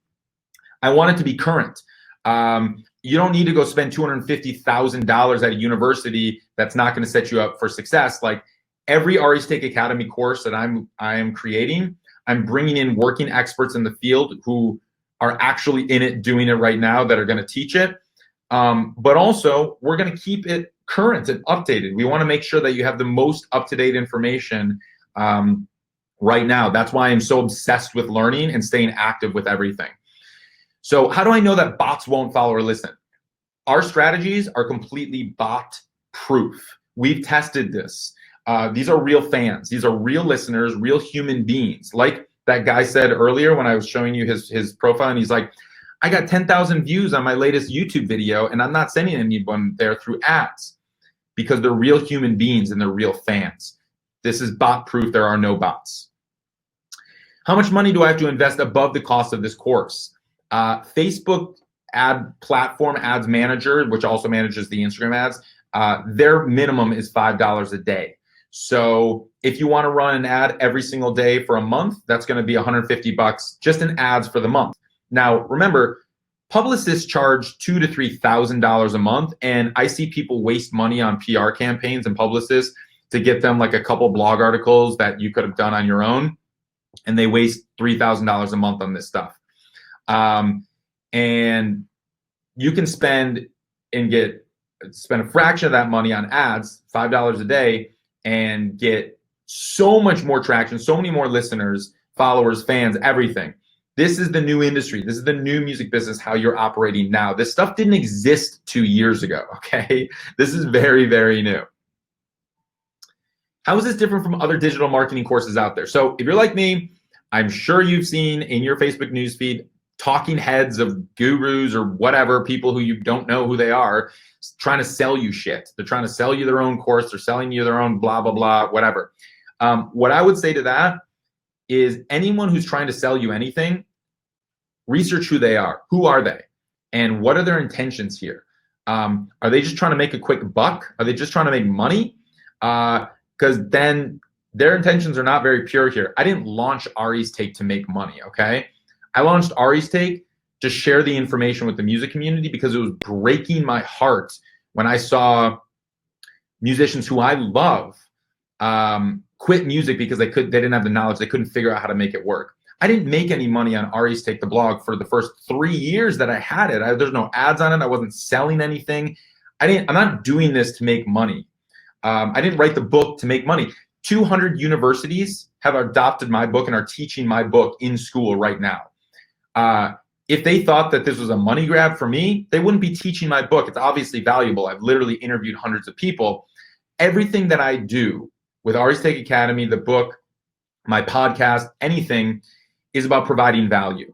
A: I want it to be current. You don't need to go spend $250,000 at a university that's not going to set you up for success. Like every Ari's Take Academy course that I am creating, I'm bringing in working experts in the field who are actually in it, doing it right now, that are going to teach it. But also, we're going to keep it current and updated. We want to make sure that you have the most up-to-date information right now. That's why I'm so obsessed with learning and staying active with everything. So how do I know that bots won't follow or listen? Our strategies are completely bot-proof. We've tested this. These are real fans. These are real listeners, real human beings. Like that guy said earlier when I was showing you his profile, and he's like, I got 10,000 views on my latest YouTube video, and I'm not sending anyone there through ads, because they're real human beings and they're real fans. This is bot proof. There are no bots. How much money do I have to invest above the cost of this course? Facebook ad platform ads manager, which also manages the Instagram ads, their minimum is $5 a day. So if you want to run an ad every single day for a month, that's going to be $150 just in ads for the month. Now, remember, publicists charge $2,000 to $3,000 a month, and I see people waste money on PR campaigns and publicists to get them like a couple blog articles that you could have done on your own, and they waste $3,000 a month on this stuff. And you can spend a fraction of that money on ads, $5 a day, and get so much more traction, so many more listeners followers, fans, everything. This is the new industry. This is the new music business, how you're operating now. This stuff didn't exist 2 years ago, okay? This is very, very new. How is this different from other digital marketing courses out there? So if you're like me, I'm sure you've seen in your Facebook newsfeed talking heads of gurus or whatever, people who you don't know who they are, trying to sell you shit. They're trying to sell you their own course. They're selling you their own blah, blah, blah, whatever. What I would say to that is anyone who's trying to sell you anything, research who they are. Who are they? And what are their intentions here? Are they just trying to make a quick buck? Are they just trying to make money? Because then their intentions are not very pure here. I didn't launch Ari's Take to make money, okay? I launched Ari's Take to share the information with the music community because it was breaking my heart when I saw musicians who I love quit music because they didn't have the knowledge, they couldn't figure out how to make it work. I didn't make any money on Ari's Take, the blog, for the first 3 years that I had it. There's no ads on it. I wasn't selling anything. I'm not doing this to make money. I didn't write the book to make money. 200 universities have adopted my book and are teaching my book in school right now. If they thought that this was a money grab for me, they wouldn't be teaching my book. It's obviously valuable. I've literally interviewed hundreds of people. Everything that I do with Ari's Take Academy, the book, my podcast, anything is about providing value.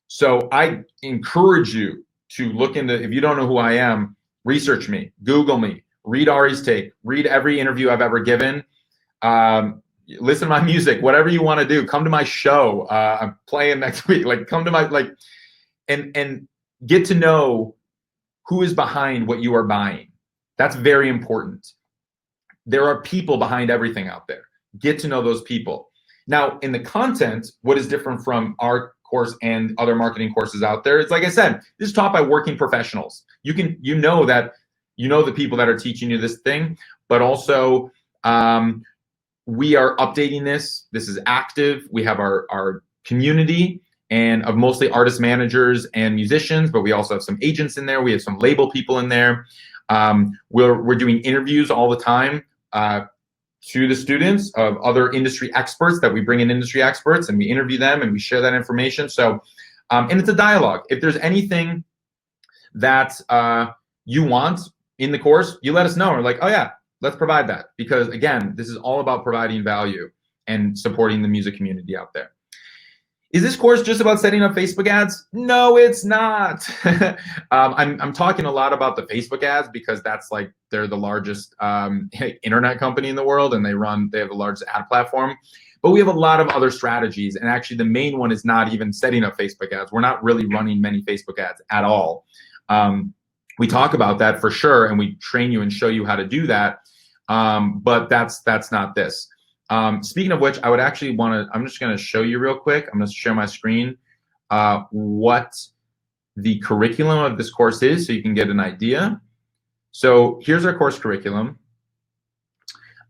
A: So I encourage you to look into, if you don't know who I am, research me, Google me, read Ari's Take, read every interview I've ever given, listen to my music, whatever you want to do. Come to my show. I'm playing next week. Like, come to my, like, and get to know who is behind what you are buying. That's very important. There are people behind everything out there. Get to know those people. Now, in the content, what is different from our course and other marketing courses out there? It's like I said, this is taught by working professionals. You know the people that are teaching you this thing, but also we are updating this. This is active. We have our community and of mostly artist managers and musicians, but we also have some agents in there. We have some label people in there. We're doing interviews all the time to the students of other industry experts that we bring in, industry experts, and we interview them and we share that information. So, and it's a dialogue. If there's anything that you want in the course, you let us know. We're like, oh yeah, let's provide that. Because again, this is all about providing value and supporting the music community out there. Is this course just about setting up Facebook ads? No, it's not. I'm talking a lot about the Facebook ads because that's like, they're the largest internet company in the world, and they have the largest ad platform. But we have a lot of other strategies, and actually the main one is not even setting up Facebook ads. We're not really running many Facebook ads at all. We talk about that for sure, and we train you and show you how to do that. But that's not this. Speaking of which, I would actually I'm just gonna show you real quick. I'm gonna share my screen, what the curriculum of this course is so you can get an idea. So here's our course curriculum.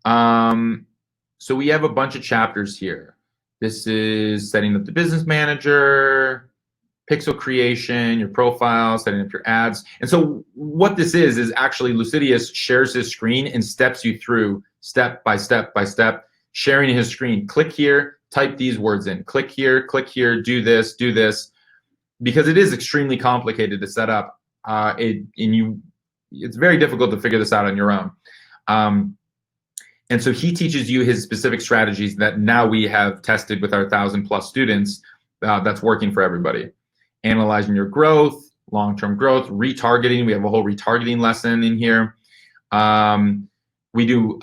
A: So we have a bunch of chapters here. This is setting up the business manager, pixel creation, your profile, setting up your ads. And so what this is actually Lucidius shares his screen and steps you through step by step by step, sharing his screen. Click here, type these words in. Click here, do this, because it is extremely complicated to set up. It's very difficult to figure this out on your own. And so he teaches you his specific strategies that now we have tested with our 1,000+ students. That's working for everybody. Analyzing your growth, long-term growth, retargeting. We have a whole retargeting lesson in here. We do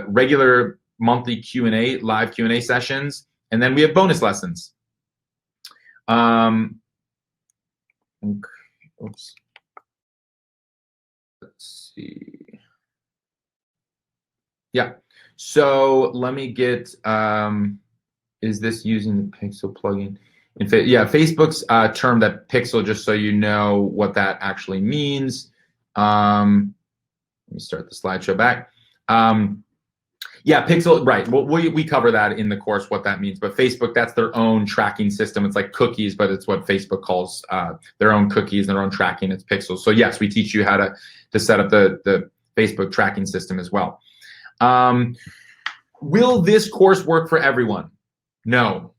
A: regular monthly Q&A, live Q&A sessions, and then we have bonus lessons. Okay, oops. Let's see. Yeah, so let me get, is this using the Pixel plugin? Yeah, Facebook's term that Pixel, just so you know what that actually means. Let me start the slideshow back. Yeah, Pixel, right. Well, we cover that in the course, what that means. But Facebook, that's their own tracking system. It's like cookies, but it's what Facebook calls their own cookies, their own tracking. It's pixels. So yes, we teach you how to set up the Facebook tracking system as well. Will this course work for everyone? No.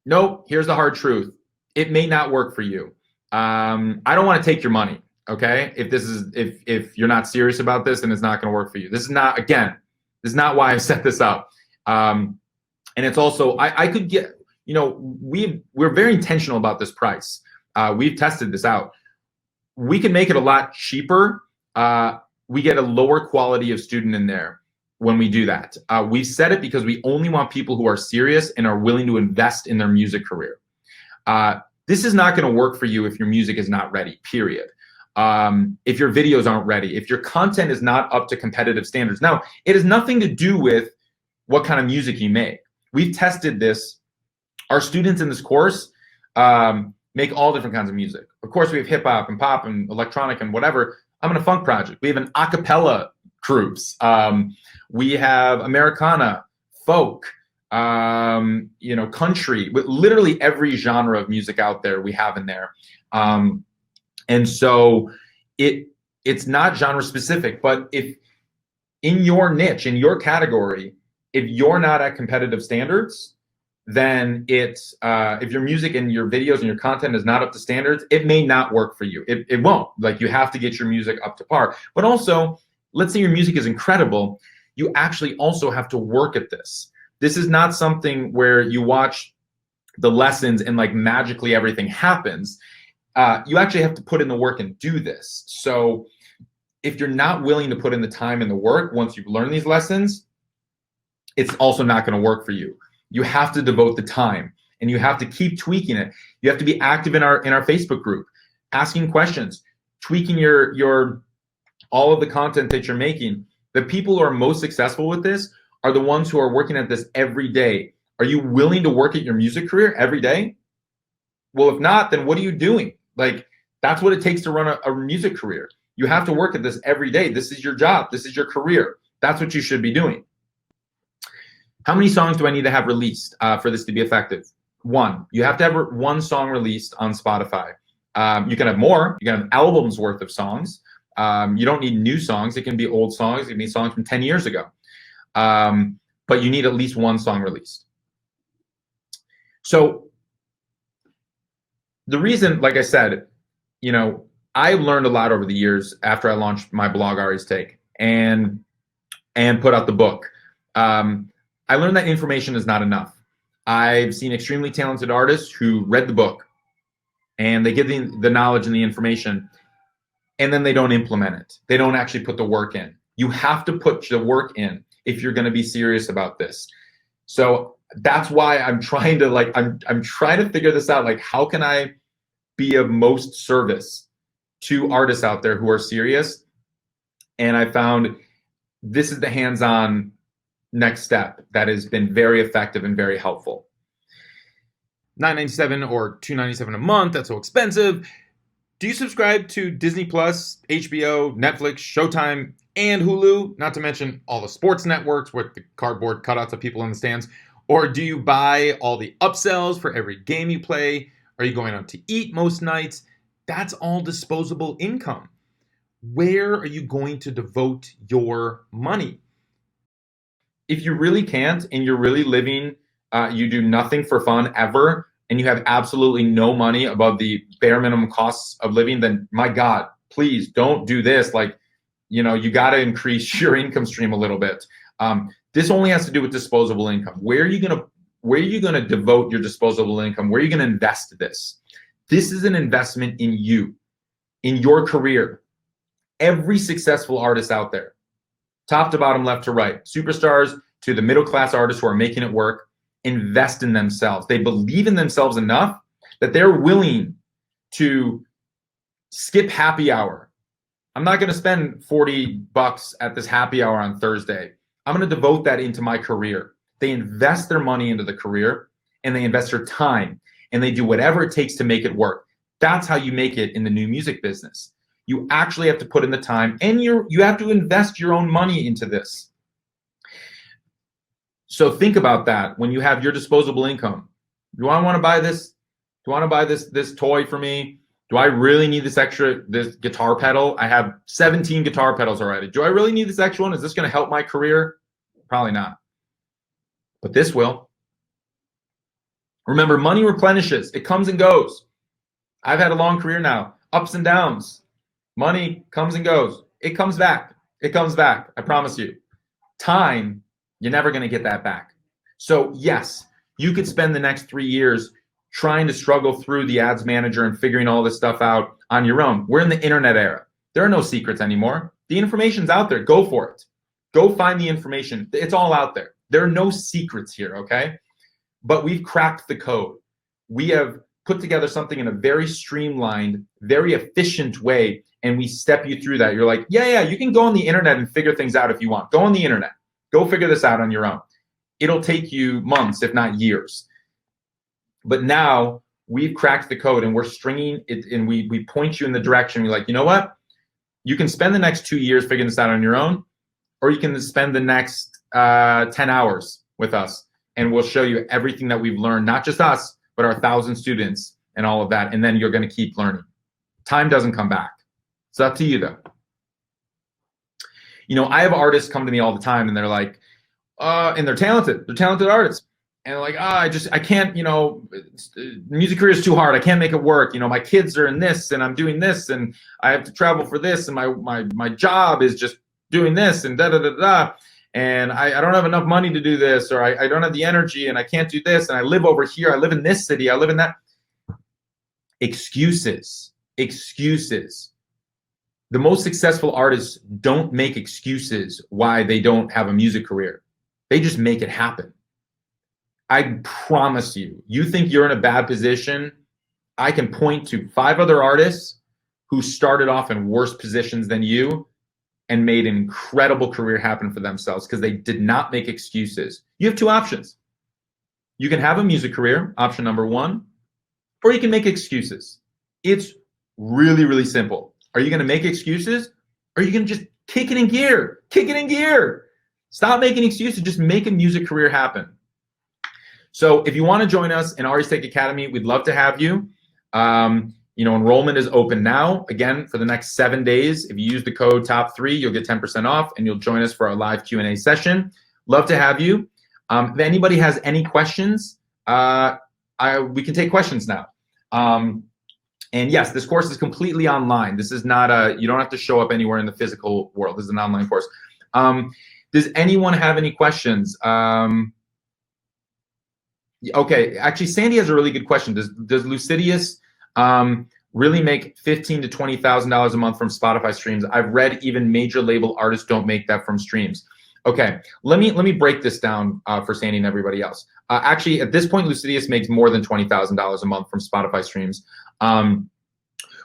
A: Nope, here's the hard truth. It may not work for you. I don't want to take your money. Okay, if you're not serious about this, then it's not going to work for you. This is not, again, this is not why I set this up. And it's also, I could get, we're very intentional about this price. We've tested this out. We can make it a lot cheaper. We get a lower quality of student in there when we do that. We've set it because we only want people who are serious and are willing to invest in their music career. This is not going to work for you if your music is not ready, period. If your videos aren't ready, if your content is not up to competitive standards. Now, it has nothing to do with what kind of music you make. We've tested this. Our students in this course make all different kinds of music. Of course, we have hip hop and pop and electronic and whatever. I'm in a funk project. We have an a cappella groups. We have Americana, folk, country, with literally every genre of music out there we have in there. And so it's not genre specific, but if in your niche, in your category, if you're not at competitive standards, then it's if your music and your videos and your content is not up to standards, it may not work for you. It won't. Like, you have to get your music up to par. But also, let's say your music is incredible, you actually also have to work at this. This is not something where you watch the lessons and like magically everything happens. You actually have to put in the work and do this. So if you're not willing to put in the time and the work once you've learned these lessons, it's also not going to work for you. You have to devote the time, and you have to keep tweaking it. You have to be active in our Facebook group, asking questions, tweaking your all of the content that you're making. The people who are most successful with this are the ones who are working at this every day. Are you willing to work at your music career every day? Well, if not, then what are you doing? Like, that's what it takes to run a music career. You have to work at this every day. This is your job. This is your career. That's what you should be doing. How many songs do I need to have released for this to be effective? One. You have to have one song released on Spotify. You can have more. You can have albums worth of songs. You don't need new songs. It can be old songs. It can be songs from 10 years ago. But you need at least one song released. So the reason, like I said, I learned a lot over the years after I launched my blog, Ari's Take, and put out the book. I learned that information is not enough. I've seen extremely talented artists who read the book and they give the knowledge and the information, and then they don't implement it. They don't actually put the work in. You have to put the work in if you're going to be serious about this. So that's why I'm trying to I'm trying to figure this out. Like, how can I be of most service to artists out there who are serious? And I found this is the hands-on next step that has been very effective and very helpful. $9.97 or $2.97 a month, that's so expensive. Do you subscribe to Disney Plus, HBO, Netflix, Showtime, and Hulu? Not to mention all the sports networks with the cardboard cutouts of people in the stands. Or do you buy all the upsells for every game you play? Are you going out to eat most nights? That's all disposable income. Where are you going to devote your money? If you really can't, and you're really living, you do nothing for fun ever, and you have absolutely no money above the bare minimum costs of living, then my God, please don't do this. Like, you got to increase your income stream a little bit. This only has to do with disposable income. Where are you gonna devote your disposable income? Where are you gonna invest this? This is an investment in you, in your career. Every successful artist out there, top to bottom, left to right, superstars to the middle-class artists who are making it work, invest in themselves. They believe in themselves enough that they're willing to skip happy hour. I'm not going to spend $40 at this happy hour on Thursday. I'm going to devote that into my career. They invest their money into the career, and they invest their time, and they do whatever it takes to make it work. That's how you make it in the new music business. You actually have to put in the time, and you have to invest your own money into this. So think about that when you have your disposable income. Do I want to buy this? Do I want to buy this toy for me? Do I really need this guitar pedal? I have 17 guitar pedals already. Do I really need this extra one? Is this going to help my career? Probably not. But this will. Remember, money replenishes. It comes and goes. I've had a long career now, ups and downs. Money comes and goes. It comes back. It comes back. I promise you. Time, you're never going to get that back. So yes, you could spend the next 3 years trying to struggle through the ads manager and figuring all this stuff out on your own. We're in the internet era. There are no secrets anymore. The information's out there. Go for it. Go find the information. It's all out there. There are no secrets here, okay? But we've cracked the code. We have put together something in a very streamlined, very efficient way, and we step you through that. You're like, yeah, you can go on the internet and figure things out if you want. Go on the internet. Go figure this out on your own. It'll take you months, if not years. But now we've cracked the code and we're stringing it, and we point you in the direction. You're like, you know what? You can spend the next 2 years figuring this out on your own, or you can spend the next 10 hours with us, and we'll show you everything that we've learned, not just us, but our 1,000 students and all of that. And then you're going to keep learning. Time doesn't come back. It's up to you, though. You know, I have artists come to me all the time, and they're like, and they're talented. They're talented artists. And they're like, I can't, you know, music career is too hard. I can't make it work. You know, my kids are in this, and I'm doing this, and I have to travel for this, and my job is just doing this, and da-da-da-da. And I don't have enough money to do this, or I don't have the energy, and I can't do this, and I live over here. I live in this city. I live in that. Excuses. The most successful artists don't make excuses why they don't have a music career. They just make it happen. I promise you, you think you're in a bad position, I can point to 5 other artists who started off in worse positions than you and made an incredible career happen for themselves because they did not make excuses. You have 2 options. You can have a music career, option number 1, or you can make excuses. It's really, really simple. Are you going to make excuses, or are you going to just kick it in gear? Kick it in gear. Stop making excuses. Just make a music career happen. So if you want to join us in Ari's Tech Academy, we'd love to have you. You know, enrollment is open now. Again, for the next 7 days, if you use the code TOP3, you'll get 10% off, and you'll join us for our live Q&A session. Love to have you. If anybody has any questions, we can take questions now. And yes, this course is completely online. This is not you don't have to show up anywhere in the physical world. This is an online course. Does anyone have any questions? Okay, actually, Sandy has a really good question. Does Lucidius really make $15,000 to $20,000 a month from Spotify streams? I've read even major label artists don't make that from streams. Okay, let me break this down for Sandy and everybody else. Actually, at this point, Lucidius makes more than $20,000 a month from Spotify streams.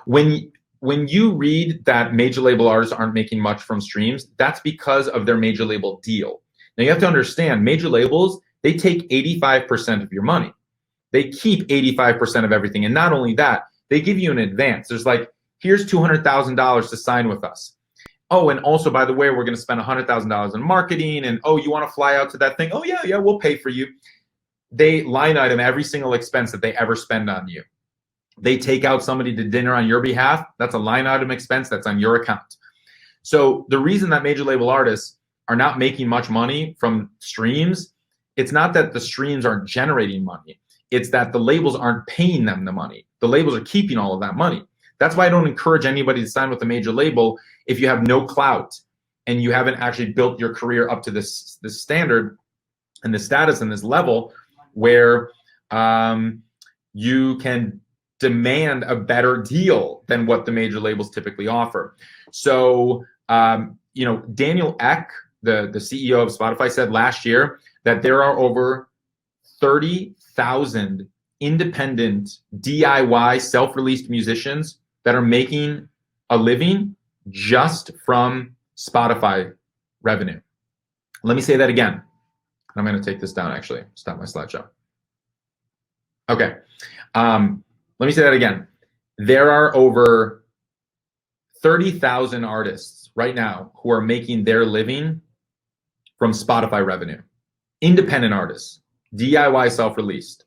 A: When you read that major label artists aren't making much from streams, that's because of their major label deal. Now you have to understand, major labels, they take 85% of your money. They keep 85% of everything. And not only that, they give you an advance. There's like, here's $200,000 to sign with us. Oh, and also, by the way, we're going to spend $100,000 in marketing. And oh, you want to fly out to that thing? Oh, yeah, we'll pay for you. They line item every single expense that they ever spend on you. They take out somebody to dinner on your behalf. That's a line item expense that's on your account. So the reason that major label artists are not making much money from streams, it's not that the streams aren't generating money. It's that the labels aren't paying them the money. The labels are keeping all of that money. That's why I don't encourage anybody to sign with a major label if you have no clout and you haven't actually built your career up to this standard and this status and this level where you can demand a better deal than what the major labels typically offer. So, you know, Daniel Ek, the CEO of Spotify, said last year that there are over 30,000 independent DIY self-released musicians that are making a living just from Spotify revenue. Let me say that again. I'm going to take this down, actually. Stop my slideshow. Okay. Let me say that again. There are over 30,000 artists right now who are making their living from Spotify revenue. Independent artists, DIY self-released.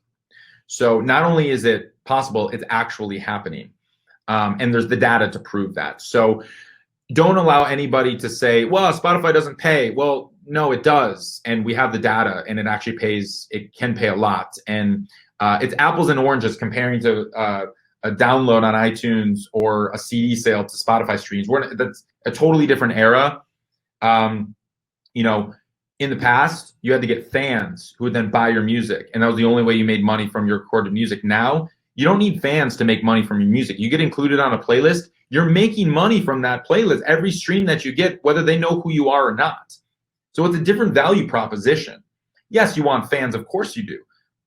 A: So not only is it possible, it's actually happening. And there's the data to prove that. So don't allow anybody to say, well, Spotify doesn't pay. Well, no, it does. And we have the data, and it actually pays, it can pay a lot. And It's apples and oranges comparing to a download on iTunes or a CD sale to Spotify streams. That's a totally different era. You know, in the past, you had to get fans who would then buy your music, and that was the only way you made money from your recorded music. Now, you don't need fans to make money from your music. You get included on a playlist, you're making money from that playlist. Every stream that you get, whether they know who you are or not. So it's a different value proposition. Yes, you want fans, of course you do.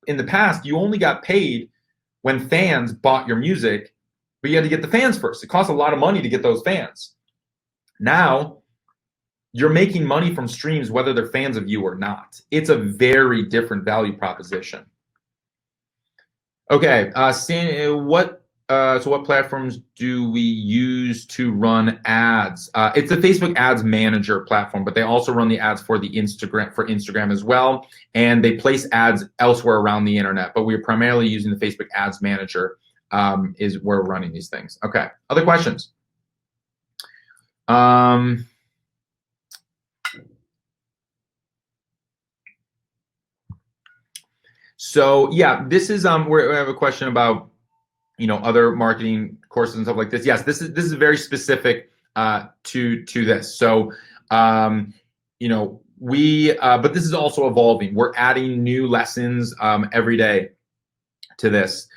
A: In the past, you only got paid when fans bought your music, but you had to get the fans first. It costs a lot of money to get those fans. Now, you're making money from streams whether they're fans of you or not. It's a very different value proposition. Okay, so what platforms do we use to run ads? It's the Facebook Ads Manager platform, but they also run the ads for Instagram as well, and they place ads elsewhere around the internet. But we're primarily using the Facebook Ads Manager is where we're running these things. Okay, other questions? So yeah, this is we have a question about other marketing courses and stuff like this. Yes, this is very specific to this. So but this is also evolving. We're adding new lessons every day to this.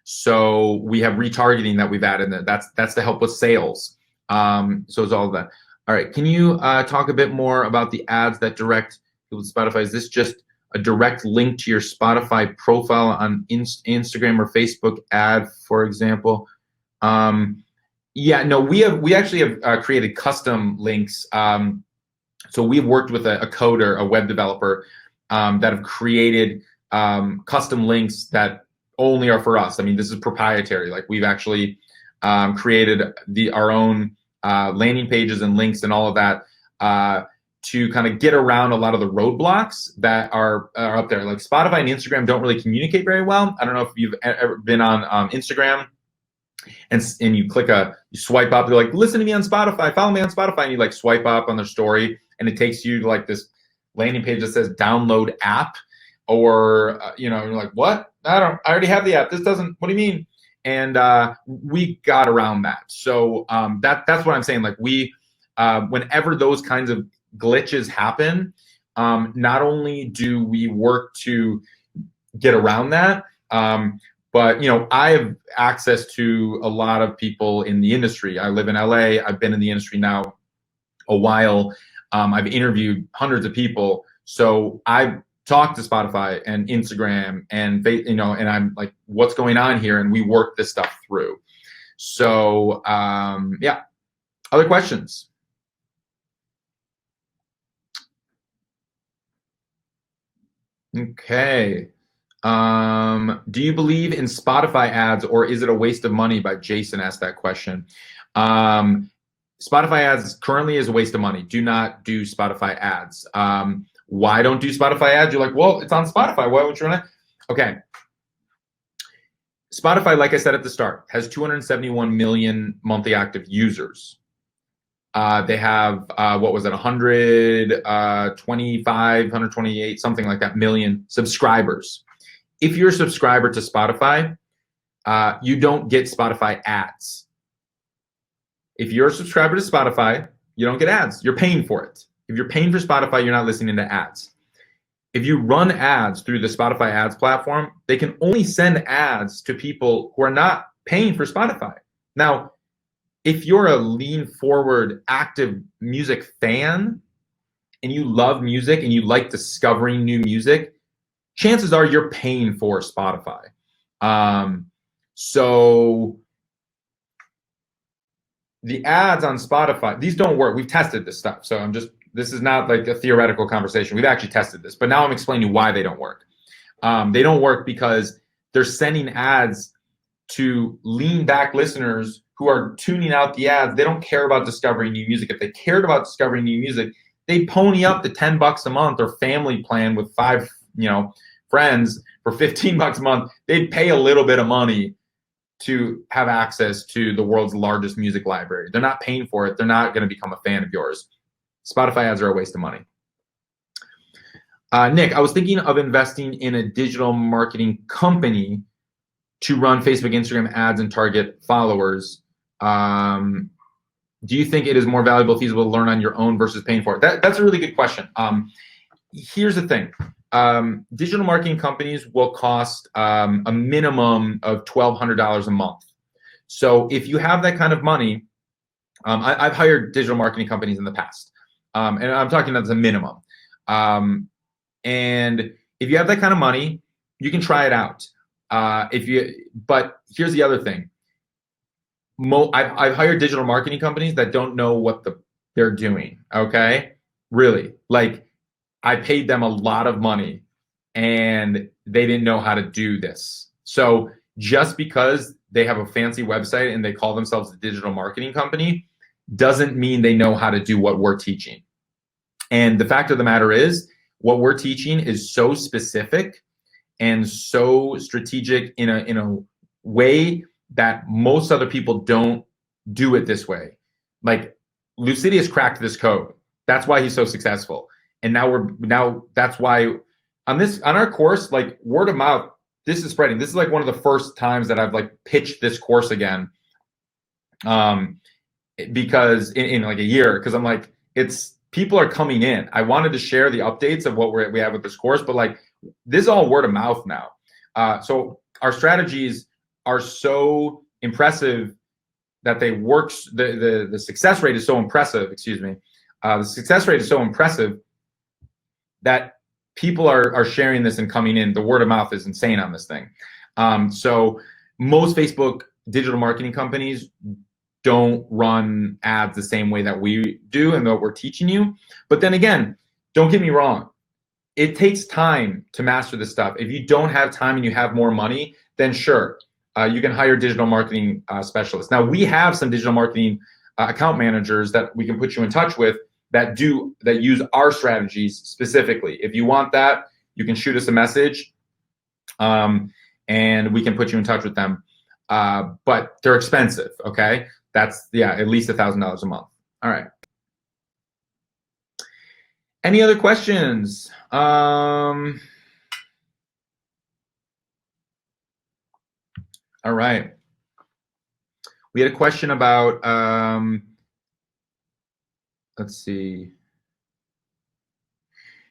A: So we have retargeting that we've added in there. That's to help with sales. So it's all of that. All right, can you talk a bit more about the ads that direct people to Spotify? Is this just a direct link to your Spotify profile on Instagram or Facebook ad, for example? Yeah, no, we actually have created custom links. So we've worked with a coder, a web developer, that have created custom links that only are for us. I mean, this is proprietary. Like, we've actually created our own landing pages and links and all of that to kind of get around a lot of the roadblocks that are up there. Like, Spotify and Instagram don't really communicate very well. I don't know if you've ever been on Instagram and you swipe up, they're like, listen to me on Spotify, follow me on Spotify, and you like swipe up on their story, and it takes you to like this landing page that says download app, or you're like, what? I already have the app. This doesn't, what do you mean? And we got around that. So that's what I'm saying. Like, whenever those kinds of glitches happen, not only do we work to get around that, but I have access to a lot of people in the industry. I live in LA. I've been in the industry now a while. I've interviewed hundreds of people. So I've talked to Spotify and Instagram and and I'm like, what's going on here? And we work this stuff through. So yeah, other questions? Okay. Do you believe in Spotify ads, or is it a waste of money? By Jason asked that question. Spotify ads currently is a waste of money. Do not do Spotify ads. Why don't do Spotify ads? You're like, well, it's on Spotify. Why would you run it? Okay. Spotify, like I said at the start, has 271 million monthly active users. They have, 125, 128, something like that, million subscribers. If you're a subscriber to Spotify, you don't get Spotify ads. If you're a subscriber to Spotify, you don't get ads. You're paying for it. If you're paying for Spotify, you're not listening to ads. If you run ads through the Spotify ads platform, they can only send ads to people who are not paying for Spotify. Now, if you're a lean forward, active music fan and you love music and you like discovering new music, chances are you're paying for Spotify. So the ads on Spotify, these don't work. We've tested this stuff. So this is not like a theoretical conversation. We've actually tested this, but now I'm explaining why they don't work. They don't work because they're sending ads to lean back listeners who are tuning out the ads. They don't care about discovering new music. If they cared about discovering new music, they pony up the $10 a month or family plan with 5, friends for $15 a month. They'd pay a little bit of money to have access to the world's largest music library. They're not paying for it. They're not going to become a fan of yours. Spotify ads are a waste of money. Nick, I was thinking of investing in a digital marketing company to run Facebook, Instagram ads and target followers. Do you think it is more valuable, feasible to learn on your own versus paying for it? That's a really good question. Here's the thing. Digital marketing companies will cost a minimum of $1,200 a month. So if you have that kind of money, I've hired digital marketing companies in the past, and I'm talking that's a minimum. And if you have that kind of money, you can try it out. But here's the other thing. I've hired digital marketing companies that don't know what they're doing. Okay, really, like I paid them a lot of money, and they didn't know how to do this. So just because they have a fancy website and they call themselves a digital marketing company doesn't mean they know how to do what we're teaching. And the fact of the matter is, what we're teaching is so specific and so strategic in a way that most other people don't do it this way. Like Lucidius cracked this code. That's why he's so successful. And now that's why on our course, like word of mouth, this is spreading. This is like one of the first times that I've like pitched this course again. Because in like a year, because I'm like, people are coming in. I wanted to share the updates of what we have with this course, but like this is all word of mouth now. So our strategies are so impressive that they work. The success rate is so impressive. Excuse me. The success rate is so impressive that people are sharing this and coming in. The word of mouth is insane on this thing. So most Facebook digital marketing companies don't run ads the same way that we do and that we're teaching you. But then again, don't get me wrong. It takes time to master this stuff. If you don't have time and you have more money, then sure, you can hire digital marketing specialists. Now, we have some digital marketing account managers that we can put you in touch with that use our strategies specifically. If you want that, you can shoot us a message, and we can put you in touch with them. But they're expensive, okay? That's, at least $1,000 a month. All right. Any other questions? All right. We had a question about, let's see.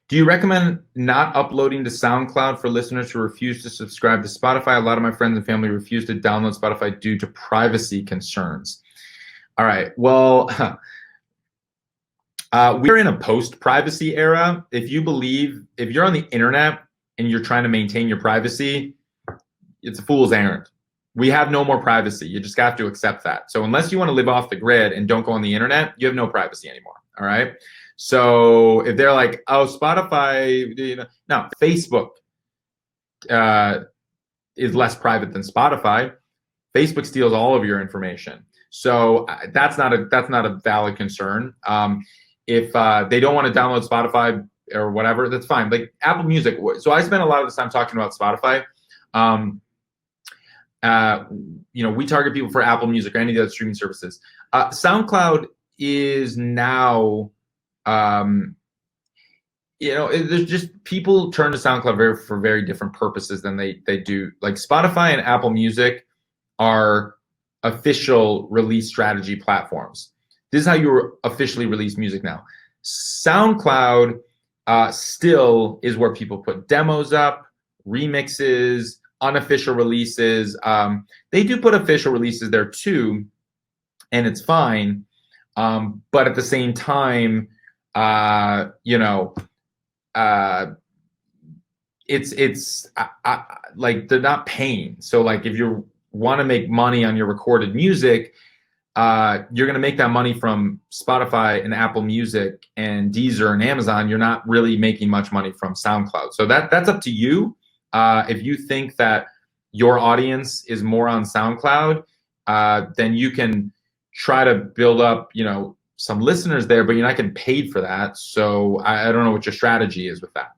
A: Do you recommend not uploading to SoundCloud for listeners who refuse to subscribe to Spotify? A lot of my friends and family refuse to download Spotify due to privacy concerns. All right, well, we're in a post-privacy era. If you're on the internet and you're trying to maintain your privacy, it's a fool's errand. We have no more privacy. You just have to accept that. So unless you want to live off the grid and don't go on the internet, you have no privacy anymore, all right? So if they're like, oh, Spotify, no, Facebook is less private than Spotify. Facebook steals all of your information. So that's not a valid concern. If they don't want to download Spotify or whatever, that's fine. Like Apple Music. So I spent a lot of this time talking about Spotify. We target people for Apple Music or any of the other streaming services. SoundCloud is now, there's just people turn to SoundCloud for very different purposes than they do. Like Spotify and Apple Music are official release strategy platforms. This is how you officially release music now. SoundCloud still is where people put demos up, remixes, unofficial releases. They do put official releases there too, and it's fine. But at the same time, it's like they're not paying. So like if you want to make money on your recorded music, you're going to make that money from Spotify and Apple Music and Deezer and Amazon. You're not really making much money from SoundCloud. So that's up to you. If you think that your audience is more on SoundCloud, then you can try to build up, some listeners there, but you're not getting paid for that. So I don't know what your strategy is with that.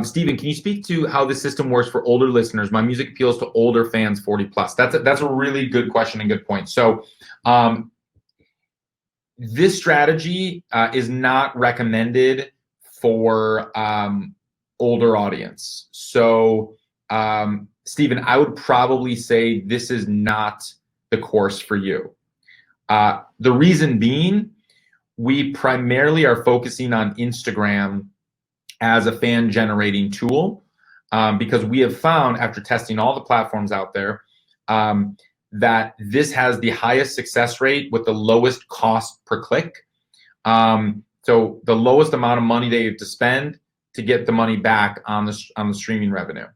A: Steven, can you speak to how the system works for older listeners? My music appeals to older fans, 40 plus. That's a really good question and good point. So this strategy is not recommended for older audience. So Stephen, I would probably say this is not the course for you. The reason being, we primarily are focusing on Instagram as a fan generating tool, because we have found, after testing all the platforms out there, that this has the highest success rate with the lowest cost per click. So the lowest amount of money they have to spend to get the money back on the streaming revenue.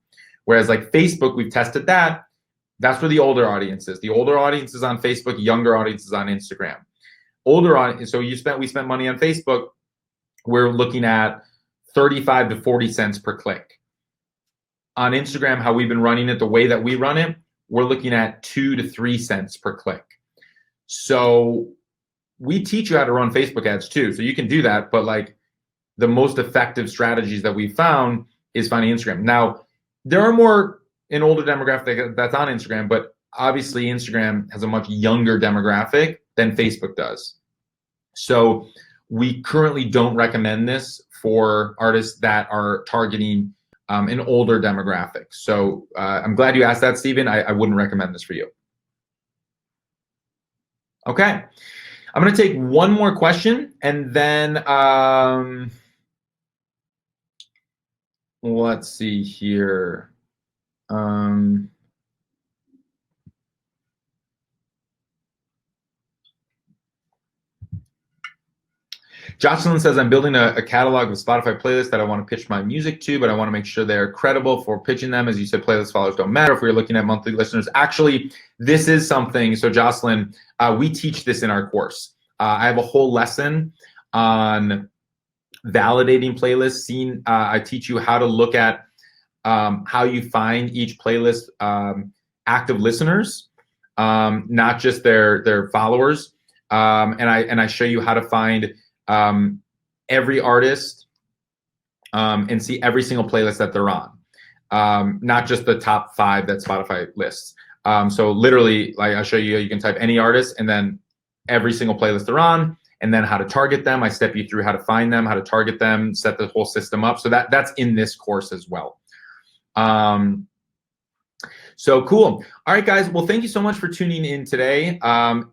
A: Whereas like Facebook, we've tested that. That's where the older audience is. The older audience is on Facebook, younger audience is on Instagram. Older audience, so we spent money on Facebook, we're looking at 35 to 40 cents per click. On Instagram, how we've been running it, the way that we run it, we're looking at 2 to 3 cents per click. So we teach you how to run Facebook ads too. So you can do that, but like the most effective strategies that we found is finding Instagram. Now, there are more an older demographic that's on Instagram, but obviously Instagram has a much younger demographic than Facebook does. So we currently don't recommend this for artists that are targeting an older demographic. So I'm glad you asked that, Stephen. I wouldn't recommend this for you. Okay, I'm gonna take one more question and then let's see here. Jocelyn says, I'm building a catalog of Spotify playlists that I want to pitch my music to, but I want to make sure they're credible for pitching them. As you said, playlist followers don't matter if we're looking at monthly listeners. Actually, this is something, so Jocelyn, we teach this in our course. I have a whole lesson on validating playlists. I teach you how to look at how you find each playlist active listeners, not just their followers. And I show you how to find every artist and see every single playlist that they're on, not just the top 5 that Spotify lists. So literally, like I show you, you can type any artist and then every single playlist they're on, and then how to target them. I step you through how to find them, how to target them, set the whole system up. So that's in this course as well. So cool. All right, guys. Well, thank you so much for tuning in today.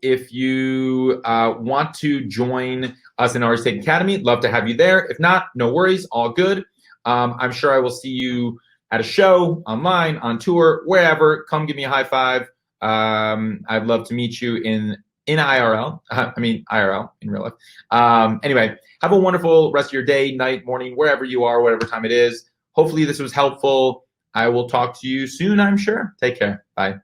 A: If you want to join us in Ari Herstand Academy, love to have you there. If not, no worries, all good. I'm sure I will see you at a show, online, on tour, wherever. Come give me a high five. I'd love to meet you in IRL. IRL, in real life. Anyway, have a wonderful rest of your day, night, morning, wherever you are, whatever time it is. Hopefully this was helpful. I will talk to you soon, I'm sure. Take care. Bye.